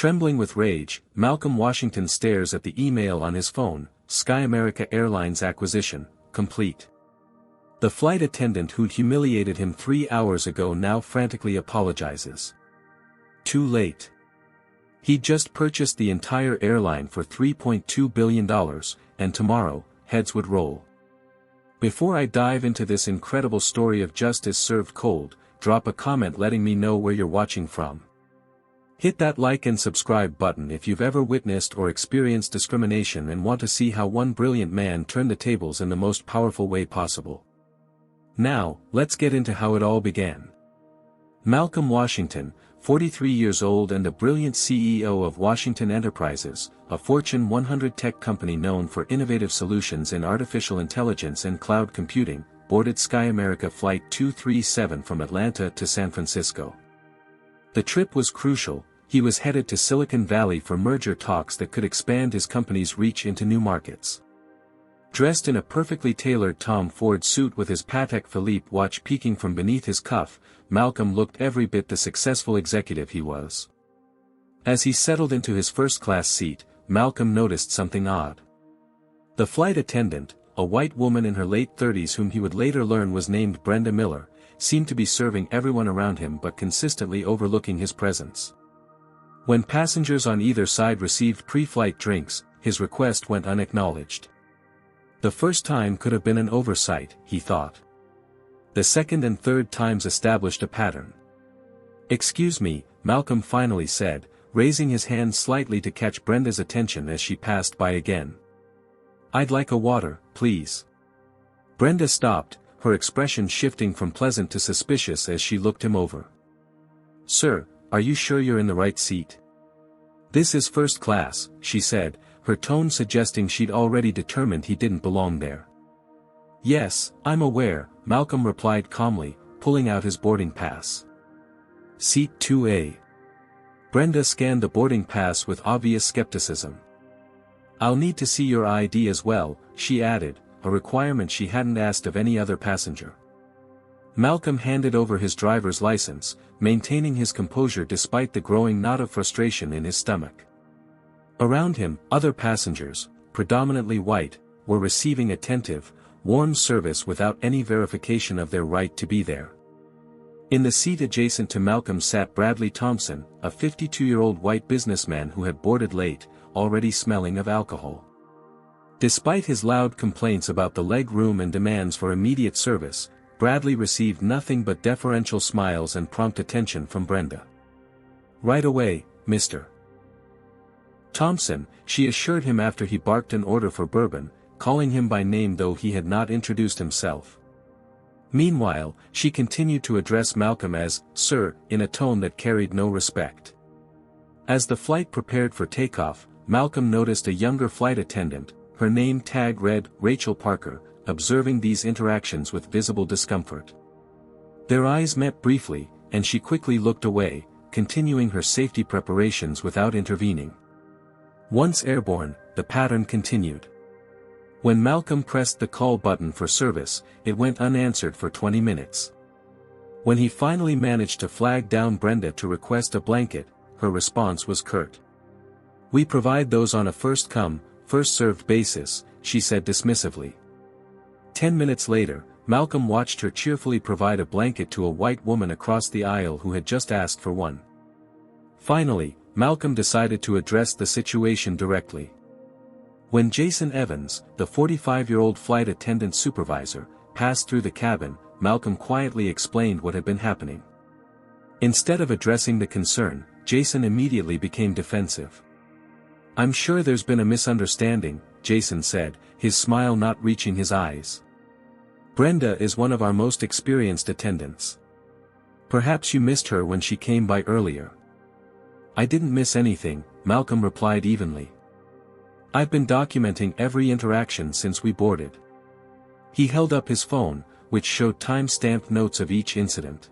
Trembling with rage, Malcolm Washington stares at the email on his phone. Sky America Airlines acquisition, complete. The flight attendant who'd humiliated him 3 hours ago now frantically apologizes. Too late. He'd just purchased the entire airline for $3.2 billion, and tomorrow, heads would roll. Before I dive into this incredible story of justice served cold, drop a comment letting me know where you're watching from. Hit that like and subscribe button if you've ever witnessed or experienced discrimination and want to see how one brilliant man turned the tables in the most powerful way possible. Now, let's get into how it all began. Malcolm Washington, 43 years old and a brilliant CEO of Washington Enterprises, a Fortune 100 tech company known for innovative solutions in artificial intelligence and cloud computing, boarded Sky America Flight 237 from Atlanta to San Francisco. The trip was crucial. He was headed to Silicon Valley for merger talks that could expand his company's reach into new markets. Dressed in a perfectly tailored Tom Ford suit with his Patek Philippe watch peeking from beneath his cuff, Malcolm looked every bit the successful executive he was. As he settled into his first-class seat, Malcolm noticed something odd. The flight attendant, a white woman in her late 30s whom he would later learn was named Brenda Miller, seemed to be serving everyone around him but consistently overlooking his presence. When passengers on either side received pre-flight drinks, his request went unacknowledged. The first time could have been an oversight, he thought. The second and third times established a pattern. "Excuse me," Malcolm finally said, raising his hand slightly to catch Brenda's attention as she passed by again. "I'd like a water, please." Brenda stopped, her expression shifting from pleasant to suspicious as she looked him over. "Sir, are you sure you're in the right seat?" "This is first class," she said, her tone suggesting she'd already determined he didn't belong there. "Yes, I'm aware," Malcolm replied calmly, pulling out his boarding pass. "Seat 2A." Brenda scanned the boarding pass with obvious skepticism. "I'll need to see your ID as well," she added, a requirement she hadn't asked of any other passenger. Malcolm handed over his driver's license, maintaining his composure despite the growing knot of frustration in his stomach. Around him, other passengers, predominantly white, were receiving attentive, warm service without any verification of their right to be there. In the seat adjacent to Malcolm sat Bradley Thompson, a 52-year-old white businessman who had boarded late, already smelling of alcohol. Despite his loud complaints about the leg room and demands for immediate service, Bradley received nothing but deferential smiles and prompt attention from Brenda. "Right away, Mr. Thompson," she assured him after he barked an order for bourbon, calling him by name though he had not introduced himself. Meanwhile, she continued to address Malcolm as, "Sir," in a tone that carried no respect. As the flight prepared for takeoff, Malcolm noticed a younger flight attendant, her name tag read, Rachel Parker, observing these interactions with visible discomfort. Their eyes met briefly, and she quickly looked away, continuing her safety preparations without intervening. Once airborne, the pattern continued. When Malcolm pressed the call button for service, it went unanswered for 20 minutes. When he finally managed to flag down Brenda to request a blanket, her response was curt. "We provide those on a first-come, first-served basis," she said dismissively. 10 minutes later, Malcolm watched her cheerfully provide a blanket to a white woman across the aisle who had just asked for one. Finally, Malcolm decided to address the situation directly. When Jason Evans, the 45-year-old flight attendant supervisor, passed through the cabin, Malcolm quietly explained what had been happening. Instead of addressing the concern, Jason immediately became defensive. "I'm sure there's been a misunderstanding," Jason said, his smile not reaching his eyes. "Brenda is one of our most experienced attendants. Perhaps you missed her when she came by earlier." "I didn't miss anything," Malcolm replied evenly. "I've been documenting every interaction since we boarded." He held up his phone, which showed time-stamped notes of each incident.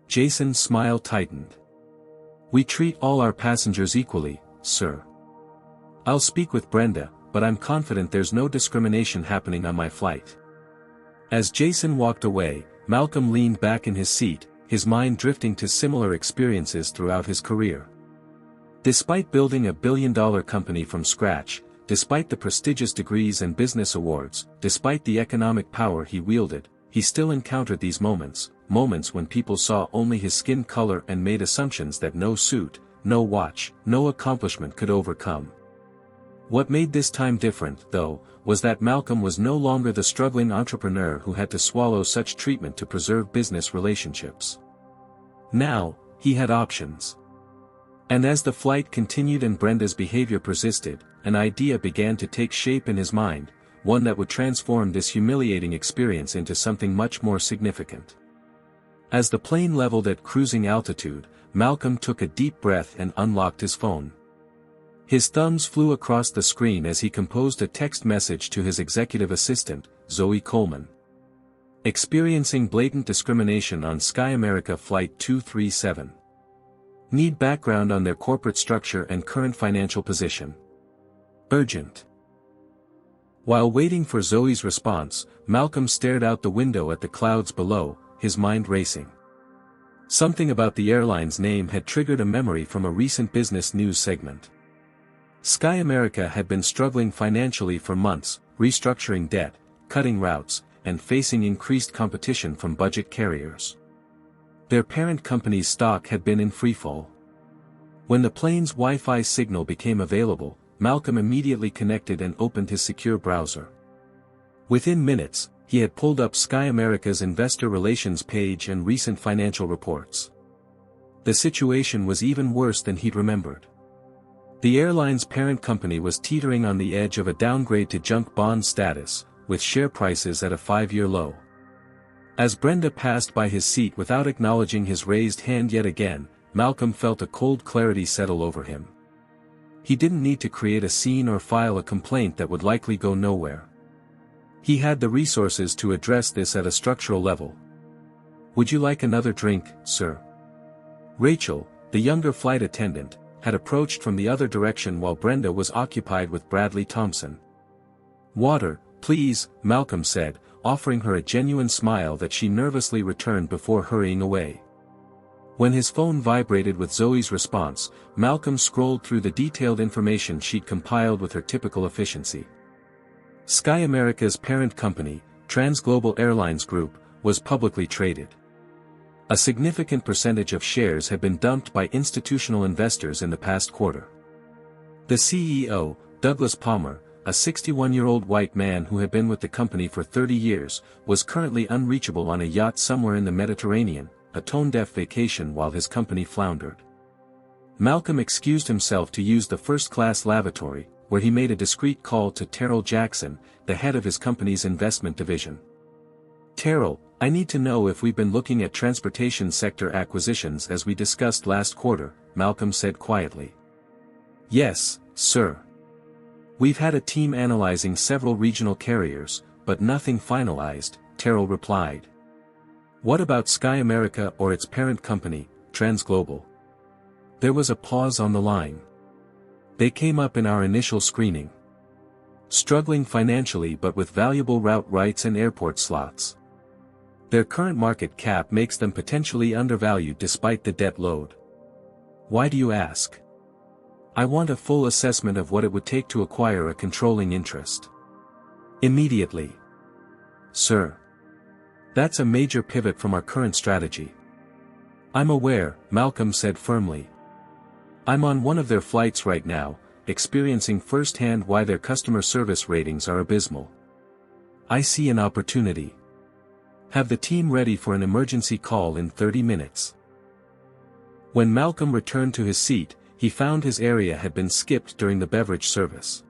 Jason's smile tightened. "We treat all our passengers equally, sir. I'll speak with Brenda, but I'm confident there's no discrimination happening on my flight." As Jason walked away, Malcolm leaned back in his seat, his mind drifting to similar experiences throughout his career. Despite building a billion-dollar company from scratch, despite the prestigious degrees and business awards, despite the economic power he wielded, he still encountered these moments when people saw only his skin color and made assumptions that no suit, no watch, no accomplishment could overcome. What made this time different, though, was that Malcolm was no longer the struggling entrepreneur who had to swallow such treatment to preserve business relationships. Now, he had options. And as the flight continued and Brenda's behavior persisted, an idea began to take shape in his mind, one that would transform this humiliating experience into something much more significant. As the plane leveled at cruising altitude, Malcolm took a deep breath and unlocked his phone. His thumbs flew across the screen as he composed a text message to his executive assistant, Zoe Coleman. Experiencing blatant discrimination on Sky America Flight 237. Need background on their corporate structure and current financial position. Urgent. While waiting for Zoe's response, Malcolm stared out the window at the clouds below, his mind racing. Something about the airline's name had triggered a memory from a recent business news segment. Sky America had been struggling financially for months, restructuring debt, cutting routes, and facing increased competition from budget carriers. Their parent company's stock had been in freefall. When the plane's Wi-Fi signal became available, Malcolm immediately connected and opened his secure browser. Within minutes, he had pulled up Sky America's investor relations page and recent financial reports. The situation was even worse than he'd remembered. The airline's parent company was teetering on the edge of a downgrade to junk bond status, with share prices at a 5-year low. As Brenda passed by his seat without acknowledging his raised hand yet again, Malcolm felt a cold clarity settle over him. He didn't need to create a scene or file a complaint that would likely go nowhere. He had the resources to address this at a structural level. "Would you like another drink, sir?" Rachel, the younger flight attendant, had approached from the other direction while Brenda was occupied with Bradley Thompson. "Water, please," Malcolm said, offering her a genuine smile that she nervously returned before hurrying away. When his phone vibrated with Zoe's response, Malcolm scrolled through the detailed information she'd compiled with her typical efficiency. Sky America's parent company, Transglobal Airlines Group, was publicly traded. A significant percentage of shares had been dumped by institutional investors in the past quarter. The CEO, Douglas Palmer, a 61-year-old white man who had been with the company for 30 years, was currently unreachable on a yacht somewhere in the Mediterranean, a tone-deaf vacation while his company floundered. Malcolm excused himself to use the first-class lavatory, where he made a discreet call to Terrell Jackson, the head of his company's investment division. "Terrell, I need to know if we've been looking at transportation sector acquisitions as we discussed last quarter," Malcolm said quietly. "Yes, sir. We've had a team analyzing several regional carriers, but nothing finalized," Terrell replied. "What about Sky America or its parent company, Transglobal?" There was a pause on the line. "They came up in our initial screening. Struggling financially but with valuable route rights and airport slots. Their current market cap makes them potentially undervalued despite the debt load." "Why do you ask?" "I want a full assessment of what it would take to acquire a controlling interest. Immediately." "Sir. That's a major pivot from our current strategy." "I'm aware," Malcolm said firmly. "I'm on one of their flights right now, experiencing firsthand why their customer service ratings are abysmal. I see an opportunity. Have the team ready for an emergency call in 30 minutes. When Malcolm returned to his seat, he found his area had been skipped during the beverage service.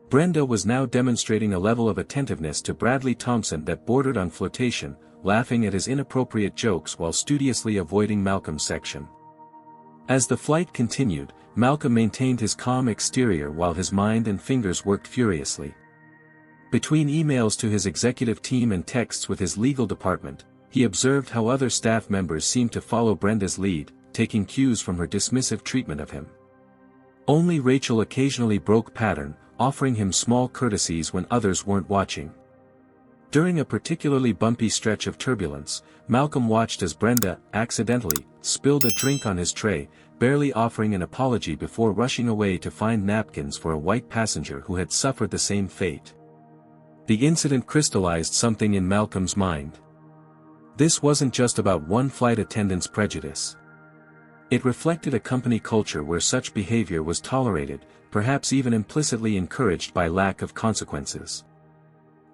Brenda was now demonstrating a level of attentiveness to Bradley Thompson that bordered on flirtation, laughing at his inappropriate jokes while studiously avoiding Malcolm's section. As the flight continued, Malcolm maintained his calm exterior while his mind and fingers worked furiously. Between emails to his executive team and texts with his legal department, he observed how other staff members seemed to follow Brenda's lead, taking cues from her dismissive treatment of him. Only Rachel occasionally broke pattern, offering him small courtesies when others weren't watching. During a particularly bumpy stretch of turbulence, Malcolm watched as Brenda, accidentally, spilled a drink on his tray, barely offering an apology before rushing away to find napkins for a white passenger who had suffered the same fate. The incident crystallized something in Malcolm's mind. This wasn't just about one flight attendant's prejudice. It reflected a company culture where such behavior was tolerated, perhaps even implicitly encouraged by lack of consequences.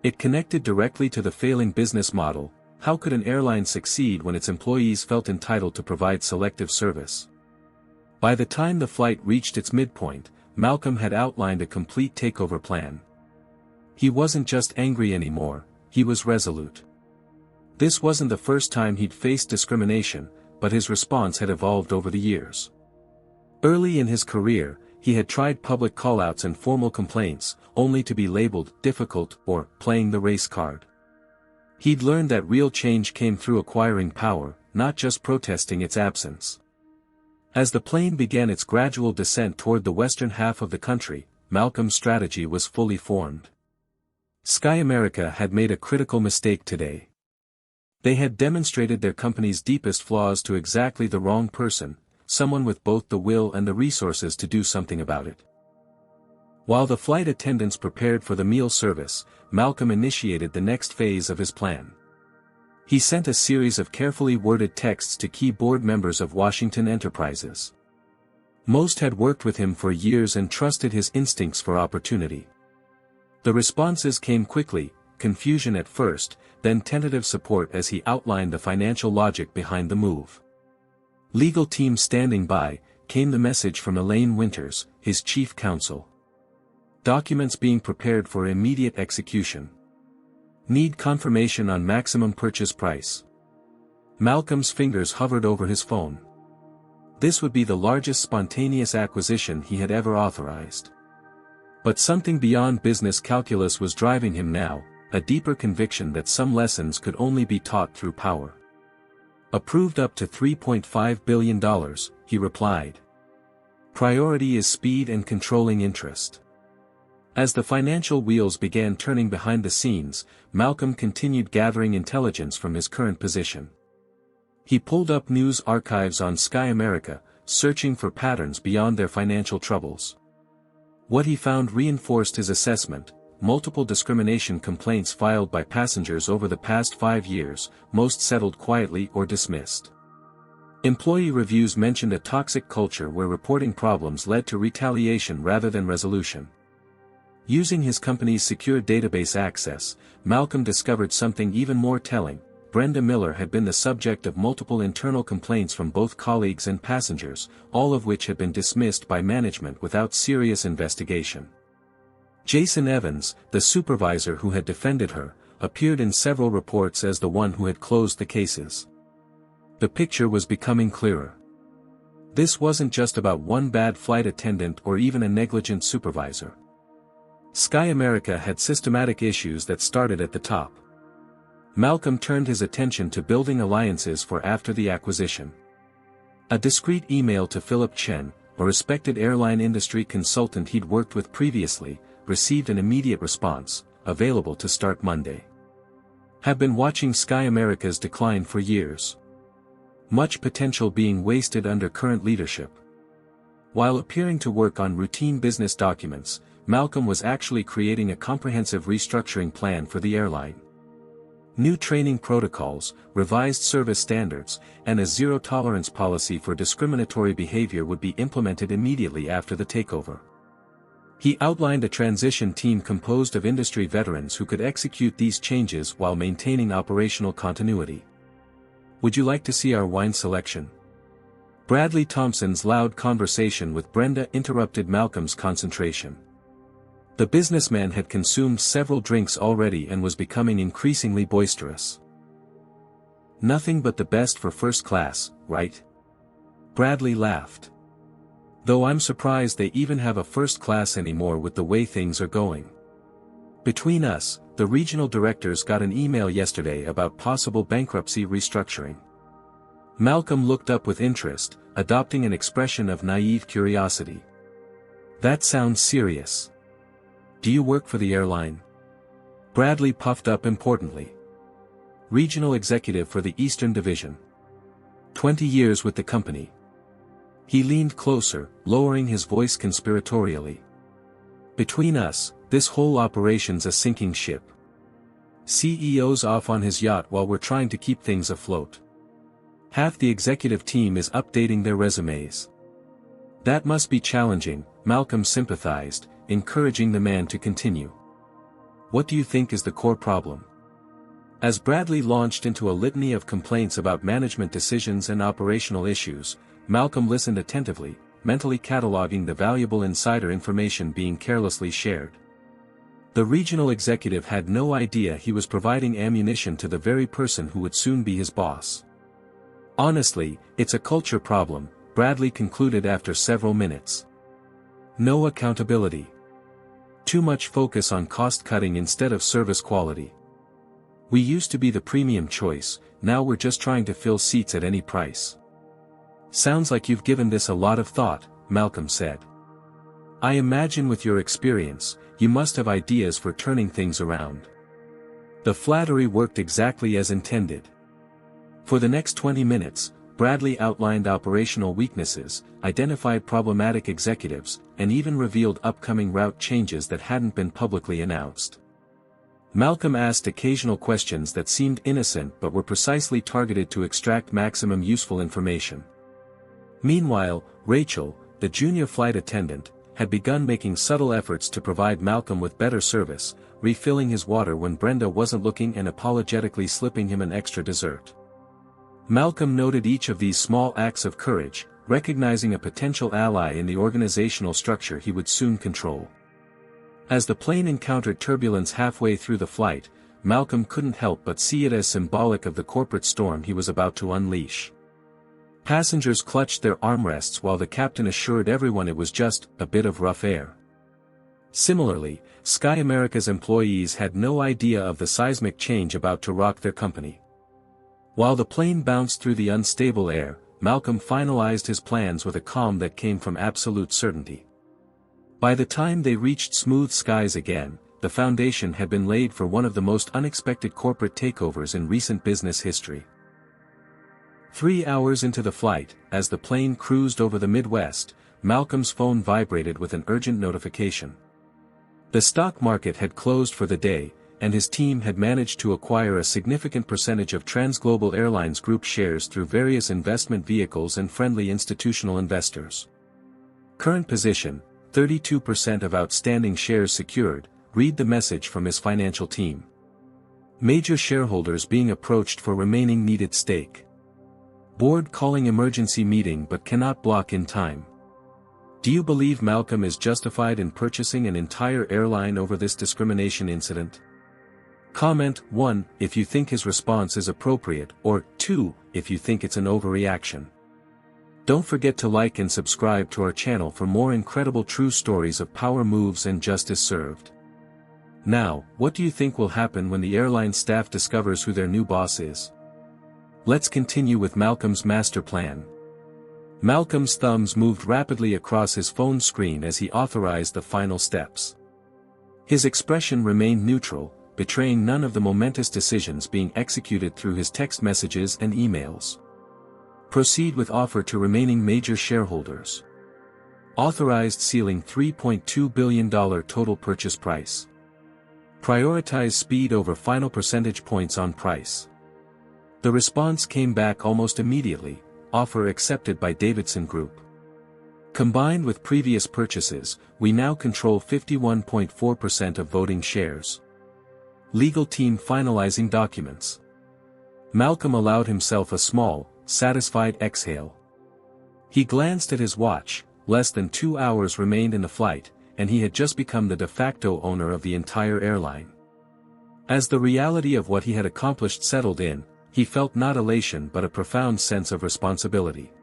It connected directly to the failing business model. How could an airline succeed when its employees felt entitled to provide selective service? By the time the flight reached its midpoint, Malcolm had outlined a complete takeover plan. He wasn't just angry anymore, he was resolute. This wasn't the first time he'd faced discrimination, but his response had evolved over the years. Early in his career, he had tried public callouts and formal complaints, only to be labeled difficult or playing the race card. He'd learned that real change came through acquiring power, not just protesting its absence. As the plane began its gradual descent toward the western half of the country, Malcolm's strategy was fully formed. Sky America had made a critical mistake today. They had demonstrated their company's deepest flaws to exactly the wrong person, someone with both the will and the resources to do something about it. While the flight attendants prepared for the meal service, Malcolm initiated the next phase of his plan. He sent a series of carefully worded texts to key board members of Washington enterprises. Most had worked with him for years and trusted his instincts for opportunity. The responses came quickly, confusion at first, then tentative support as he outlined the financial logic behind the move. Legal team standing by, came the message from Elaine Winters, his chief counsel. Documents being prepared for immediate execution. Need confirmation on maximum purchase price. Malcolm's fingers hovered over his phone. This would be the largest spontaneous acquisition he had ever authorized. But something beyond business calculus was driving him now, a deeper conviction that some lessons could only be taught through power. Approved up to $3.5 billion, he replied. Priority is speed and controlling interest. As the financial wheels began turning behind the scenes, Malcolm continued gathering intelligence from his current position. He pulled up news archives on Sky America, searching for patterns beyond their financial troubles. What he found reinforced his assessment: multiple discrimination complaints filed by passengers over the past 5 years, most settled quietly or dismissed. Employee reviews mentioned a toxic culture where reporting problems led to retaliation rather than resolution. Using his company's secure database access, Malcolm discovered something even more telling. Brenda Miller had been the subject of multiple internal complaints from both colleagues and passengers, all of which had been dismissed by management without serious investigation. Jason Evans, the supervisor who had defended her, appeared in several reports as the one who had closed the cases. The picture was becoming clearer. This wasn't just about one bad flight attendant or even a negligent supervisor. Sky America had systematic issues that started at the top. Malcolm turned his attention to building alliances for after the acquisition. A discreet email to Philip Chen, a respected airline industry consultant he'd worked with previously, received an immediate response, available to start Monday. Have been watching Sky America's decline for years. Much potential being wasted under current leadership. While appearing to work on routine business documents, Malcolm was actually creating a comprehensive restructuring plan for the airline. New training protocols, revised service standards, and a zero-tolerance policy for discriminatory behavior would be implemented immediately after the takeover. He outlined a transition team composed of industry veterans who could execute these changes while maintaining operational continuity. Would you like to see our wine selection? Bradley Thompson's loud conversation with Brenda interrupted Malcolm's concentration. The businessman had consumed several drinks already and was becoming increasingly boisterous. Nothing but the best for first class, right? Bradley laughed. Though I'm surprised they even have a first class anymore with the way things are going. Between us, the regional directors got an email yesterday about possible bankruptcy restructuring. Malcolm looked up with interest, adopting an expression of naive curiosity. That sounds serious. Do you work for the airline? Bradley puffed up importantly. Regional executive for the Eastern Division. 20 years with the company. He leaned closer, lowering his voice conspiratorially. Between us, this whole operation's a sinking ship. CEO's off on his yacht while we're trying to keep things afloat. Half the executive team is updating their resumes. That must be challenging, Malcolm sympathized, encouraging the man to continue. What do you think is the core problem? As Bradley launched into a litany of complaints about management decisions and operational issues, Malcolm listened attentively, mentally cataloging the valuable insider information being carelessly shared. The regional executive had no idea he was providing ammunition to the very person who would soon be his boss. Honestly, it's a culture problem, Bradley concluded after several minutes. No accountability. Too much focus on cost-cutting instead of service quality. We used to be the premium choice, now we're just trying to fill seats at any price. Sounds like you've given this a lot of thought, Malcolm said. I imagine with your experience, you must have ideas for turning things around. The flattery worked exactly as intended. For the next 20 minutes, Bradley outlined operational weaknesses, identified problematic executives, and even revealed upcoming route changes that hadn't been publicly announced. Malcolm asked occasional questions that seemed innocent but were precisely targeted to extract maximum useful information. Meanwhile, Rachel, the junior flight attendant, had begun making subtle efforts to provide Malcolm with better service, refilling his water when Brenda wasn't looking and apologetically slipping him an extra dessert. Malcolm noted each of these small acts of courage, recognizing a potential ally in the organizational structure he would soon control. As the plane encountered turbulence halfway through the flight, Malcolm couldn't help but see it as symbolic of the corporate storm he was about to unleash. Passengers clutched their armrests while the captain assured everyone it was just a bit of rough air. Similarly, Sky America's employees had no idea of the seismic change about to rock their company. While the plane bounced through the unstable air, Malcolm finalized his plans with a calm that came from absolute certainty. By the time they reached smooth skies again, the foundation had been laid for one of the most unexpected corporate takeovers in recent business history. 3 hours into the flight, as the plane cruised over the Midwest, Malcolm's phone vibrated with an urgent notification. The stock market had closed for the day, and his team had managed to acquire a significant percentage of Transglobal Airlines Group shares through various investment vehicles and friendly institutional investors. Current position, 32% of outstanding shares secured, read the message from his financial team. Major shareholders being approached for remaining needed stake. Board calling emergency meeting but cannot block in time. Do you believe Malcolm is justified in purchasing an entire airline over this discrimination incident? Comment 1 if you think his response is appropriate, or 2 if you think it's an overreaction. Don't forget to like and subscribe to our channel for more incredible true stories of power moves and justice served. Now, what do you think will happen when the airline staff discovers who their new boss is? Let's continue with Malcolm's master plan. Malcolm's thumbs moved rapidly across his phone screen as he authorized the final steps. His expression remained neutral, betraying none of the momentous decisions being executed through his text messages and emails. Proceed with offer to remaining major shareholders. Authorized ceiling $3.2 billion total purchase price. Prioritize speed over final percentage points on price. The response came back almost immediately, offer accepted by Davidson Group. Combined with previous purchases, we now control 51.4% of voting shares. Legal team finalizing documents. Malcolm allowed himself a small, satisfied exhale. He glanced at his watch, less than 2 hours remained in the flight, and he had just become the de facto owner of the entire airline. As the reality of what he had accomplished settled in, he felt not elation but a profound sense of responsibility.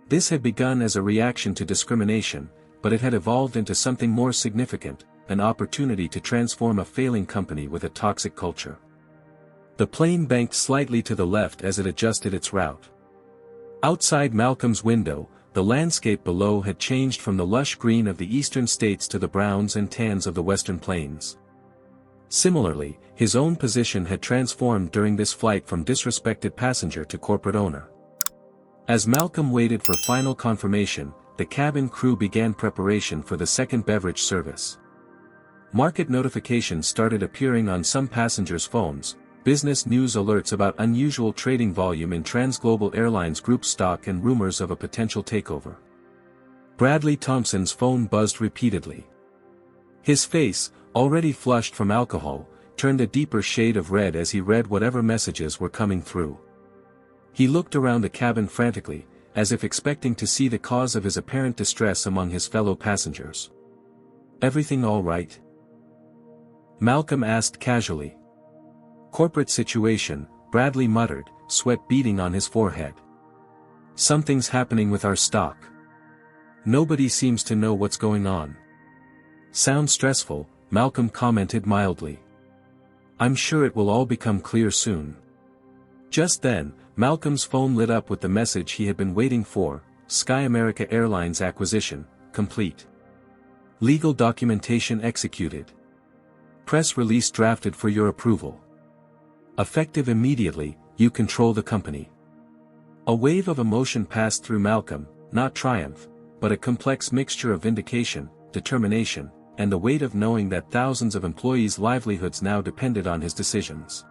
This had begun as a reaction to discrimination, but it had evolved into something more significant, an opportunity to transform a failing company with a toxic culture. The plane banked slightly to the left as it adjusted its route. Outside Malcolm's window, the landscape below had changed from the lush green of the eastern states to the browns and tans of the western plains. Similarly, his own position had transformed during this flight from disrespected passenger to corporate owner. As Malcolm waited for final confirmation, the cabin crew began preparation for the second beverage service. Market notifications started appearing on some passengers' phones, business news alerts about unusual trading volume in Transglobal Airlines Group stock and rumors of a potential takeover. Bradley Thompson's phone buzzed repeatedly. His face, already flushed from alcohol, turned a deeper shade of red as he read whatever messages were coming through. He looked around the cabin frantically, as if expecting to see the cause of his apparent distress among his fellow passengers. "Everything all right?" Malcolm asked casually. "Corporate situation," Bradley muttered, sweat beading on his forehead. "Something's happening with our stock. Nobody seems to know what's going on." "Sounds stressful," Malcolm commented mildly. "I'm sure it will all become clear soon." Just then, Malcolm's phone lit up with the message he had been waiting for: Sky America Airlines acquisition, complete. Legal documentation executed. Press release drafted for your approval. Effective immediately, you control the company. A wave of emotion passed through Malcolm, not triumph, but a complex mixture of vindication, determination, and the weight of knowing that thousands of employees' livelihoods now depended on his decisions.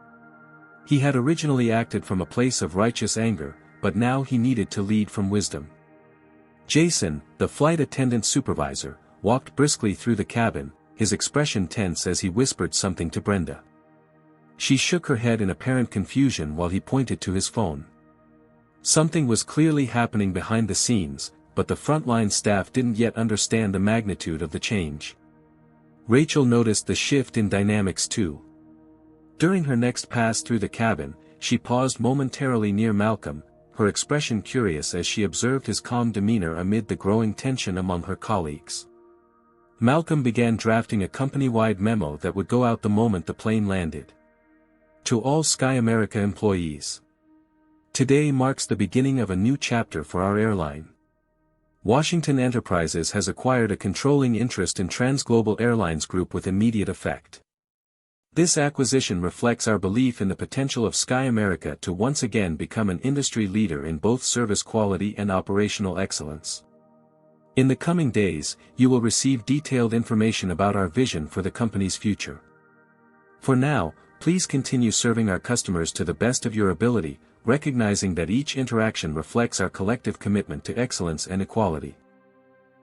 He had originally acted from a place of righteous anger, but now he needed to lead from wisdom. Jason, the flight attendant supervisor, walked briskly through the cabin, his expression tense as he whispered something to Brenda. She shook her head in apparent confusion while he pointed to his phone. Something was clearly happening behind the scenes, but the frontline staff didn't yet understand the magnitude of the change. Rachel noticed the shift in dynamics too. During her next pass through the cabin, she paused momentarily near Malcolm, her expression curious as she observed his calm demeanor amid the growing tension among her colleagues. Malcolm began drafting a company-wide memo that would go out the moment the plane landed. To all Sky America employees. Today marks the beginning of a new chapter for our airline. Washington Enterprises has acquired a controlling interest in Transglobal Airlines Group with immediate effect. This acquisition reflects our belief in the potential of Sky America to once again become an industry leader in both service quality and operational excellence. In the coming days, you will receive detailed information about our vision for the company's future. For now, please continue serving our customers to the best of your ability, recognizing that each interaction reflects our collective commitment to excellence and equality.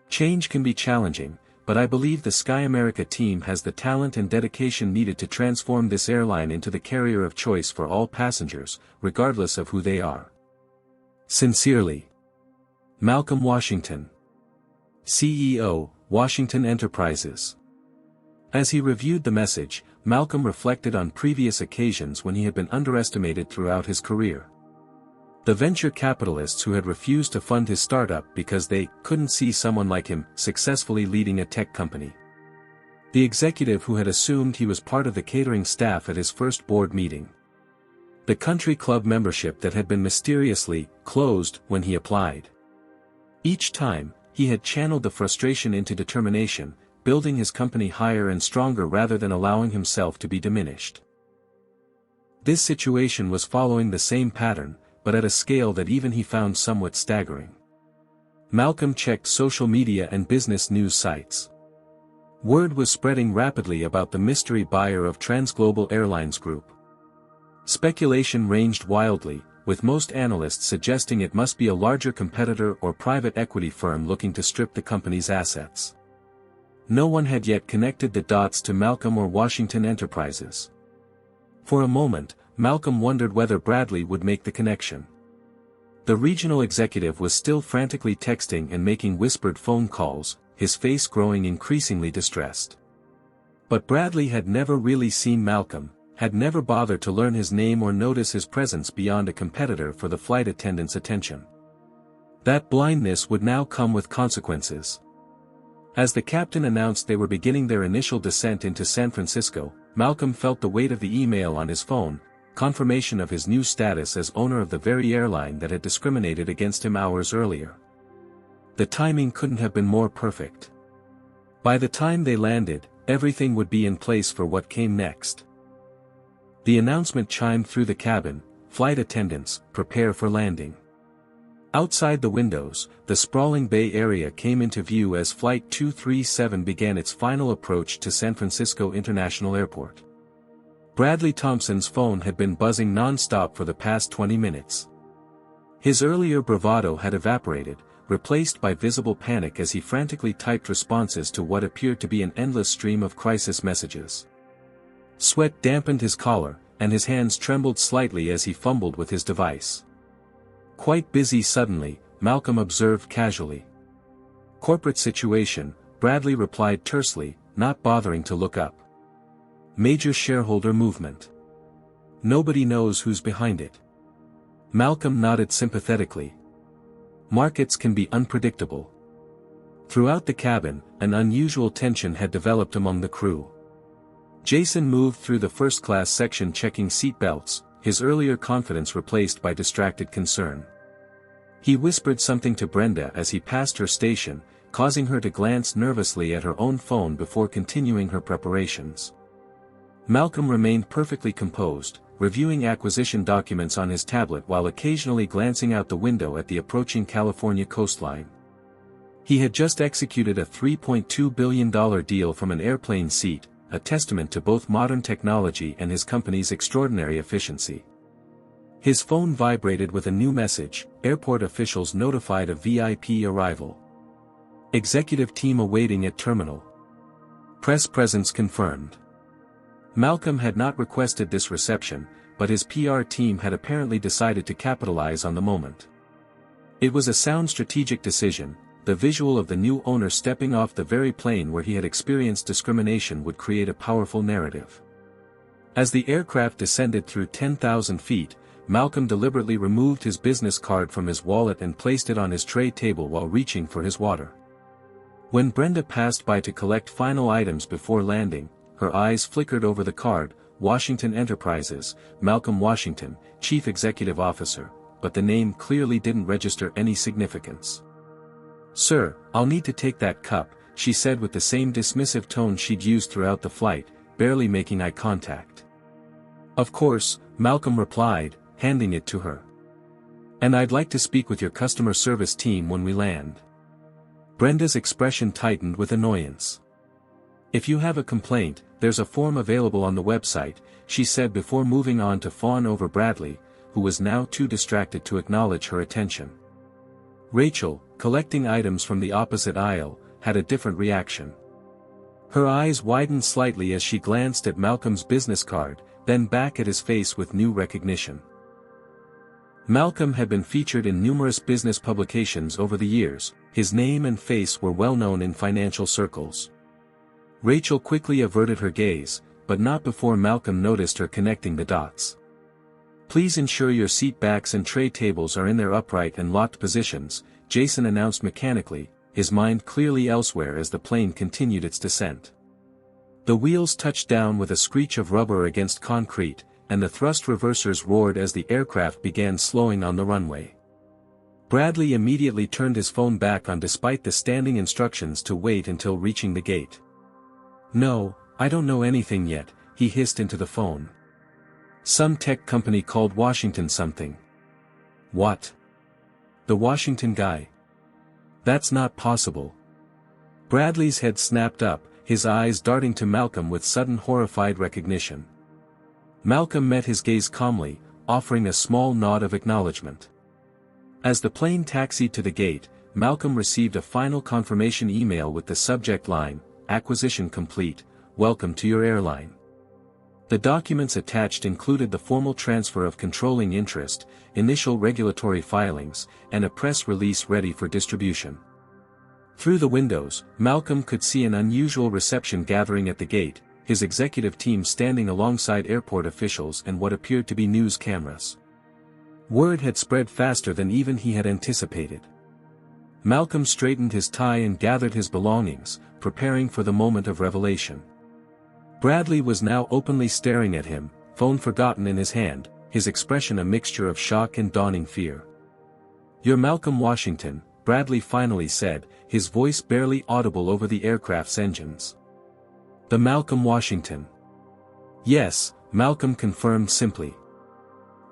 Change can be challenging, but I believe the Sky America team has the talent and dedication needed to transform this airline into the carrier of choice for all passengers, regardless of who they are. Sincerely, Malcolm Washington, CEO, Washington Enterprises. As he reviewed the message, Malcolm reflected on previous occasions when he had been underestimated throughout his career. The venture capitalists who had refused to fund his startup because they couldn't see someone like him successfully leading a tech company. The executive who had assumed he was part of the catering staff at his first board meeting. The country club membership that had been mysteriously closed when he applied. Each time, he had channeled the frustration into determination, building his company higher and stronger rather than allowing himself to be diminished. This situation was following the same pattern, but at a scale that even he found somewhat staggering. Malcolm checked social media and business news sites. Word was spreading rapidly about the mystery buyer of Transglobal Airlines Group. Speculation ranged wildly, with most analysts suggesting it must be a larger competitor or private equity firm looking to strip the company's assets. No one had yet connected the dots to Malcolm or Washington Enterprises. For a moment, Malcolm wondered whether Bradley would make the connection. The regional executive was still frantically texting and making whispered phone calls, his face growing increasingly distressed. But Bradley had never really seen Malcolm, had never bothered to learn his name or notice his presence beyond a competitor for the flight attendant's attention. That blindness would now come with consequences. As the captain announced they were beginning their initial descent into San Francisco, Malcolm felt the weight of the email on his phone, confirmation of his new status as owner of the very airline that had discriminated against him hours earlier. The timing couldn't have been more perfect. By the time they landed, everything would be in place for what came next. The announcement chimed through the cabin, "Flight attendants, prepare for landing." Outside the windows, the sprawling Bay Area came into view as Flight 237 began its final approach to San Francisco International Airport. Bradley Thompson's phone had been buzzing non-stop for the past 20 minutes. His earlier bravado had evaporated, replaced by visible panic as he frantically typed responses to what appeared to be an endless stream of crisis messages. Sweat dampened his collar, and his hands trembled slightly as he fumbled with his device. "Quite busy suddenly," Malcolm observed casually. "Corporate situation," Bradley replied tersely, not bothering to look up. "Major shareholder movement. Nobody knows who's behind it." Malcolm nodded sympathetically. Markets can be unpredictable. Throughout the cabin, an unusual tension had developed among the crew. Jason moved through the first-class section checking seat belts, his earlier confidence replaced by distracted concern. He whispered something to Brenda as he passed her station, causing her to glance nervously at her own phone before continuing her preparations. Malcolm remained perfectly composed, reviewing acquisition documents on his tablet while occasionally glancing out the window at the approaching California coastline. He had just executed a $3.2 billion deal from an airplane seat, a testament to both modern technology and his company's extraordinary efficiency. His phone vibrated with a new message: "Airport officials notified of VIP arrival. Executive team awaiting at terminal. Press presence confirmed." Malcolm had not requested this reception, but his PR team had apparently decided to capitalize on the moment. It was a sound strategic decision. The visual of the new owner stepping off the very plane where he had experienced discrimination would create a powerful narrative. As the aircraft descended through 10,000 feet, Malcolm deliberately removed his business card from his wallet and placed it on his tray table while reaching for his water. When Brenda passed by to collect final items before landing, her eyes flickered over the card: Washington Enterprises, Malcolm Washington, Chief Executive Officer, but the name clearly didn't register any significance. "Sir, I'll need to take that cup," she said with the same dismissive tone she'd used throughout the flight, barely making eye contact. "Of course," Malcolm replied, handing it to her. "And I'd like to speak with your customer service team when we land." Brenda's expression tightened with annoyance. "If you have a complaint, there's a form available on the website," she said before moving on to fawn over Bradley, who was now too distracted to acknowledge her attention. Rachel, collecting items from the opposite aisle, had a different reaction. Her eyes widened slightly as she glanced at Malcolm's business card, then back at his face with new recognition. Malcolm had been featured in numerous business publications over the years, his name and face were well known in financial circles. Rachel quickly averted her gaze, but not before Malcolm noticed her connecting the dots. "Please ensure your seat backs and tray tables are in their upright and locked positions," Jason announced mechanically, his mind clearly elsewhere as the plane continued its descent. The wheels touched down with a screech of rubber against concrete, and the thrust reversers roared as the aircraft began slowing on the runway. Bradley immediately turned his phone back on despite the standing instructions to wait until reaching the gate. "No, I don't know anything yet," he hissed into the phone. "Some tech company called Washington something." "What? The Washington guy? That's not possible." Bradley's head snapped up, his eyes darting to Malcolm with sudden horrified recognition. Malcolm met his gaze calmly, offering a small nod of acknowledgement. As the plane taxied to the gate, Malcolm received a final confirmation email with the subject line, "Acquisition complete, welcome to your airline." The documents attached included the formal transfer of controlling interest, initial regulatory filings, and a press release ready for distribution. Through the windows, Malcolm could see an unusual reception gathering at the gate, his executive team standing alongside airport officials and what appeared to be news cameras. Word had spread faster than even he had anticipated. Malcolm straightened his tie and gathered his belongings, preparing for the moment of revelation. Bradley was now openly staring at him, phone forgotten in his hand, his expression a mixture of shock and dawning fear. "You're Malcolm Washington," Bradley finally said, his voice barely audible over the aircraft's engines. The Malcolm Washington. Yes, Malcolm confirmed simply.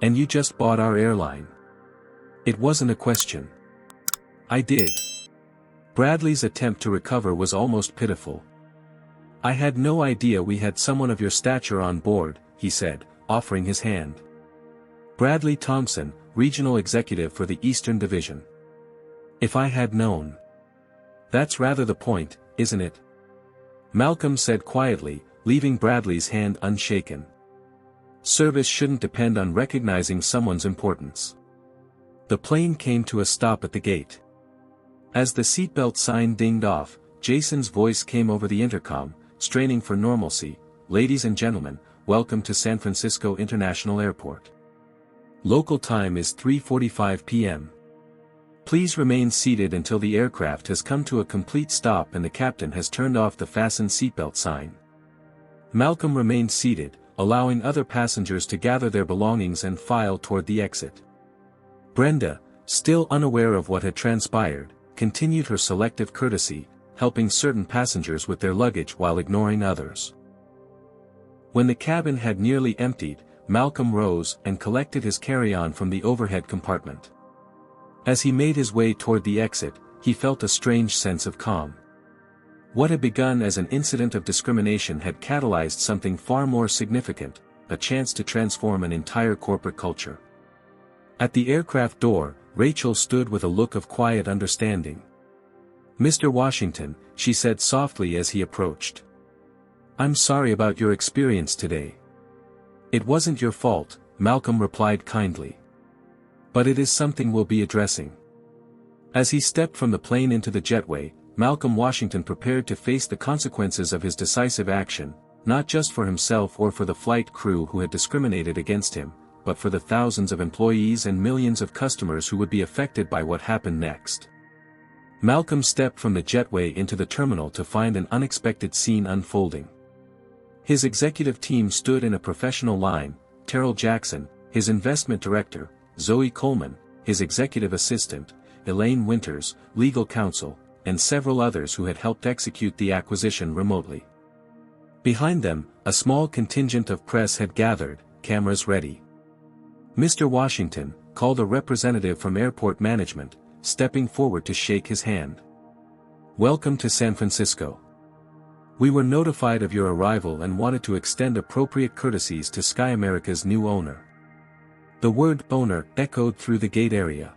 And you just bought our airline. It wasn't a question. I did. Bradley's attempt to recover was almost pitiful. I had no idea we had someone of your stature on board, he said, offering his hand. Bradley Thompson, Regional Executive for the Eastern Division. If I had known. That's rather the point, isn't it? Malcolm said quietly, leaving Bradley's hand unshaken. Service shouldn't depend on recognizing someone's importance. The plane came to a stop at the gate. As the seatbelt sign dinged off, Jason's voice came over the intercom, straining for normalcy. Ladies and gentlemen, welcome to San Francisco International Airport. Local time is 3:45 p.m. Please remain seated until the aircraft has come to a complete stop and the captain has turned off the fasten seatbelt sign. Malcolm remained seated, allowing other passengers to gather their belongings and file toward the exit. Brenda, still unaware of what had transpired, continued her selective courtesy, helping certain passengers with their luggage while ignoring others. When the cabin had nearly emptied, Malcolm rose and collected his carry-on from the overhead compartment. As he made his way toward the exit, he felt a strange sense of calm. What had begun as an incident of discrimination had catalyzed something far more significant, a chance to transform an entire corporate culture. At the aircraft door, Rachel stood with a look of quiet understanding. "Mr. Washington," she said softly as he approached. "I'm sorry about your experience today." "It wasn't your fault," Malcolm replied kindly. "But it is something we'll be addressing." As he stepped from the plane into the jetway, Malcolm Washington prepared to face the consequences of his decisive action, not just for himself or for the flight crew who had discriminated against him, but for the thousands of employees and millions of customers who would be affected by what happened next. Malcolm stepped from the jetway into the terminal to find an unexpected scene unfolding. His executive team stood in a professional line: Terrell Jackson, his investment director; Zoe Coleman, his executive assistant; Elaine Winters, legal counsel, and several others who had helped execute the acquisition remotely. Behind them, a small contingent of press had gathered, cameras ready. "Mr. Washington," called a representative from airport management, stepping forward to shake his hand. "Welcome to San Francisco. We were notified of your arrival and wanted to extend appropriate courtesies to Sky America's new owner." The word "owner" echoed through the gate area.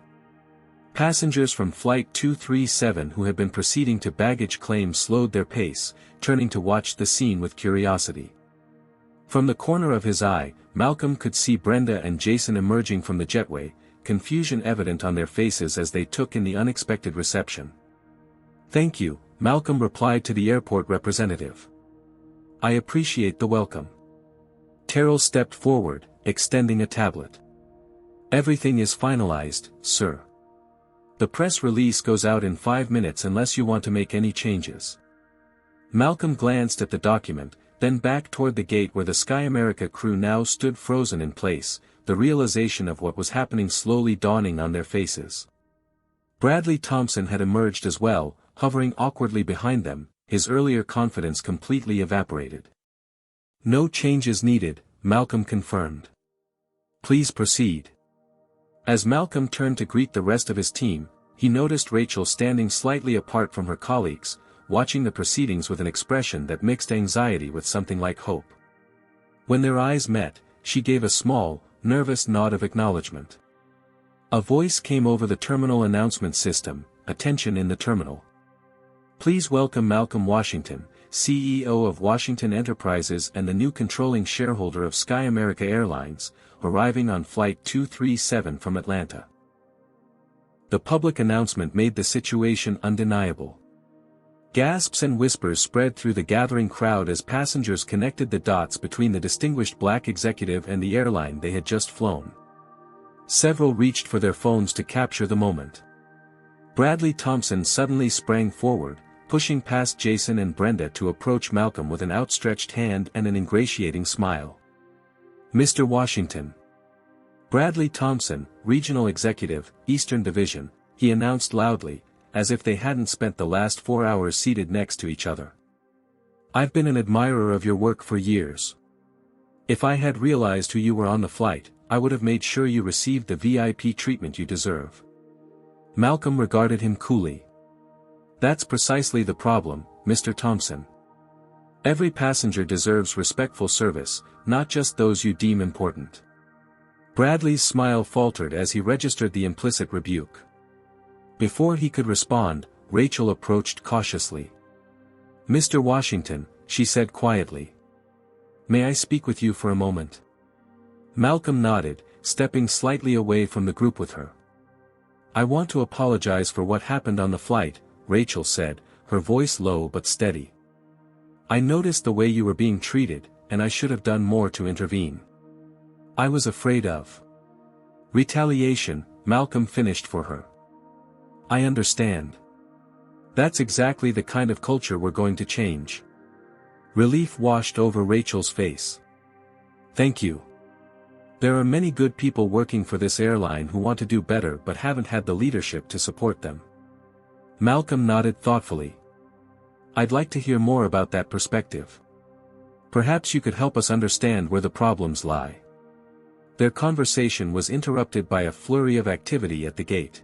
Passengers from Flight 237 who had been proceeding to baggage claim slowed their pace, turning to watch the scene with curiosity. From the corner of his eye, Malcolm could see Brenda and Jason emerging from the jetway, confusion evident on their faces as they took in the unexpected reception. "Thank you," Malcolm replied to the airport representative. "I appreciate the welcome." Terrell stepped forward, extending a tablet. "Everything is finalized, sir. The press release goes out in 5 minutes unless you want to make any changes." Malcolm glanced at the document, then back toward the gate where the Sky America crew now stood frozen in place, the realization of what was happening slowly dawning on their faces. Bradley Thompson had emerged as well, hovering awkwardly behind them, his earlier confidence completely evaporated. "No changes needed," Malcolm confirmed. "Please proceed." As Malcolm turned to greet the rest of his team, he noticed Rachel standing slightly apart from her colleagues, watching the proceedings with an expression that mixed anxiety with something like hope. When their eyes met, she gave a small, nervous nod of acknowledgement. A voice came over the terminal announcement system: "Attention in the terminal. Please welcome Malcolm Washington, CEO of Washington Enterprises and the new controlling shareholder of Sky America Airlines, arriving on Flight 237 from Atlanta." The public announcement made the situation undeniable. Gasps and whispers spread through the gathering crowd as passengers connected the dots between the distinguished black executive and the airline they had just flown. Several reached for their phones to capture the moment. Bradley Thompson suddenly sprang forward, pushing past Jason and Brenda to approach Malcolm with an outstretched hand and an ingratiating smile. "Mr. Washington." "Bradley Thompson, Regional Executive, Eastern Division," he announced loudly, as if they hadn't spent the last 4 hours seated next to each other. I've been an admirer of your work for years. If I had realized who you were on the flight, I would have made sure you received the VIP treatment you deserve. Malcolm regarded him coolly. That's precisely the problem, Mr. Thompson. Every passenger deserves respectful service, not just those you deem important. Bradley's smile faltered as he registered the implicit rebuke. Before he could respond, Rachel approached cautiously. Mr. Washington, she said quietly. May I speak with you for a moment? Malcolm nodded, stepping slightly away from the group with her. I want to apologize for what happened on the flight, Rachel said, her voice low but steady. I noticed the way you were being treated, and I should have done more to intervene. I was afraid of retaliation, Malcolm finished for her. I understand. That's exactly the kind of culture we're going to change. Relief washed over Rachel's face. Thank you. There are many good people working for this airline who want to do better but haven't had the leadership to support them. Malcolm nodded thoughtfully. I'd like to hear more about that perspective. Perhaps you could help us understand where the problems lie. Their conversation was interrupted by a flurry of activity at the gate.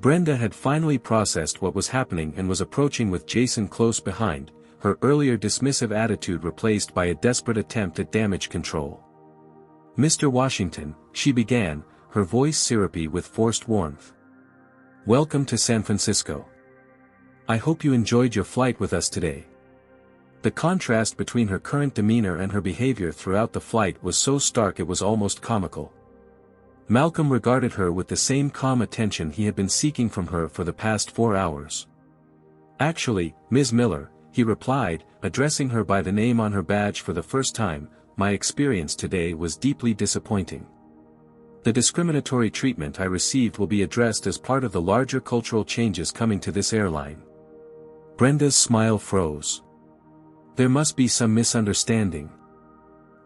Brenda had finally processed what was happening and was approaching with Jason close behind, her earlier dismissive attitude replaced by a desperate attempt at damage control. Mr. Washington, she began, her voice syrupy with forced warmth. Welcome to San Francisco. I hope you enjoyed your flight with us today. The contrast between her current demeanor and her behavior throughout the flight was so stark it was almost comical. Malcolm regarded her with the same calm attention he had been seeking from her for the past 4 hours. Actually, Ms. Miller, he replied, addressing her by the name on her badge for the first time, my experience today was deeply disappointing. The discriminatory treatment I received will be addressed as part of the larger cultural changes coming to this airline. Brenda's smile froze. There must be some misunderstanding.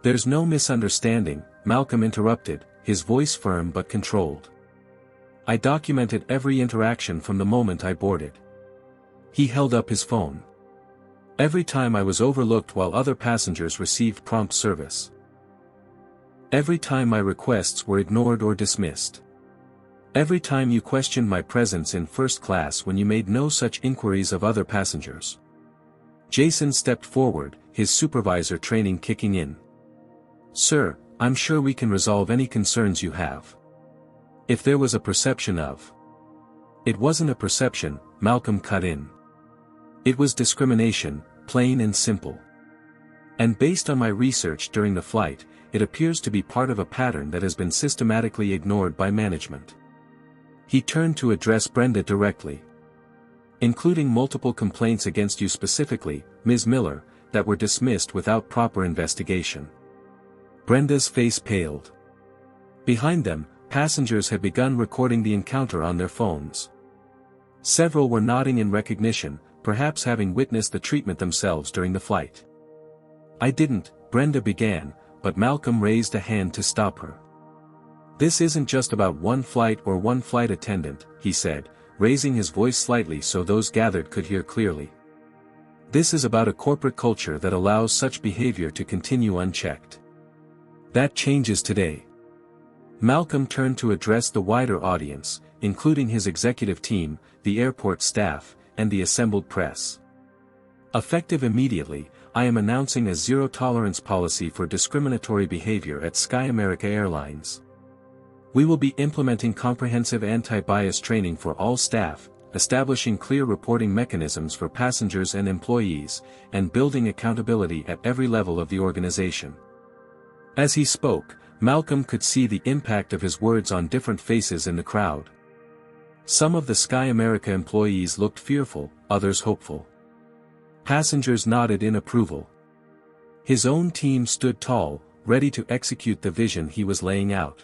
There's no misunderstanding, Malcolm interrupted, his voice firm but controlled. I documented every interaction from the moment I boarded. He held up his phone. Every time I was overlooked while other passengers received prompt service. Every time my requests were ignored or dismissed. Every time you questioned my presence in first class when you made no such inquiries of other passengers. Jason stepped forward, his supervisor training kicking in. Sir, I'm sure we can resolve any concerns you have. If there was a perception of... It wasn't a perception, Malcolm cut in. It was discrimination, plain and simple. And based on my research during the flight, it appears to be part of a pattern that has been systematically ignored by management. He turned to address Brenda directly. Including multiple complaints against you specifically, Ms. Miller, that were dismissed without proper investigation. Brenda's face paled. Behind them, passengers had begun recording the encounter on their phones. Several were nodding in recognition, perhaps having witnessed the treatment themselves during the flight. I didn't, Brenda began, but Malcolm raised a hand to stop her. This isn't just about one flight or one flight attendant, he said, raising his voice slightly so those gathered could hear clearly. This is about a corporate culture that allows such behavior to continue unchecked. That changes today. Malcolm turned to address the wider audience, including his executive team, the airport staff, and the assembled press. Effective immediately, I am announcing a zero-tolerance policy for discriminatory behavior at Sky America Airlines. We will be implementing comprehensive anti-bias training for all staff, establishing clear reporting mechanisms for passengers and employees, and building accountability at every level of the organization. As he spoke, Malcolm could see the impact of his words on different faces in the crowd. Some of the Sky America employees looked fearful, others hopeful. Passengers nodded in approval. His own team stood tall, ready to execute the vision he was laying out.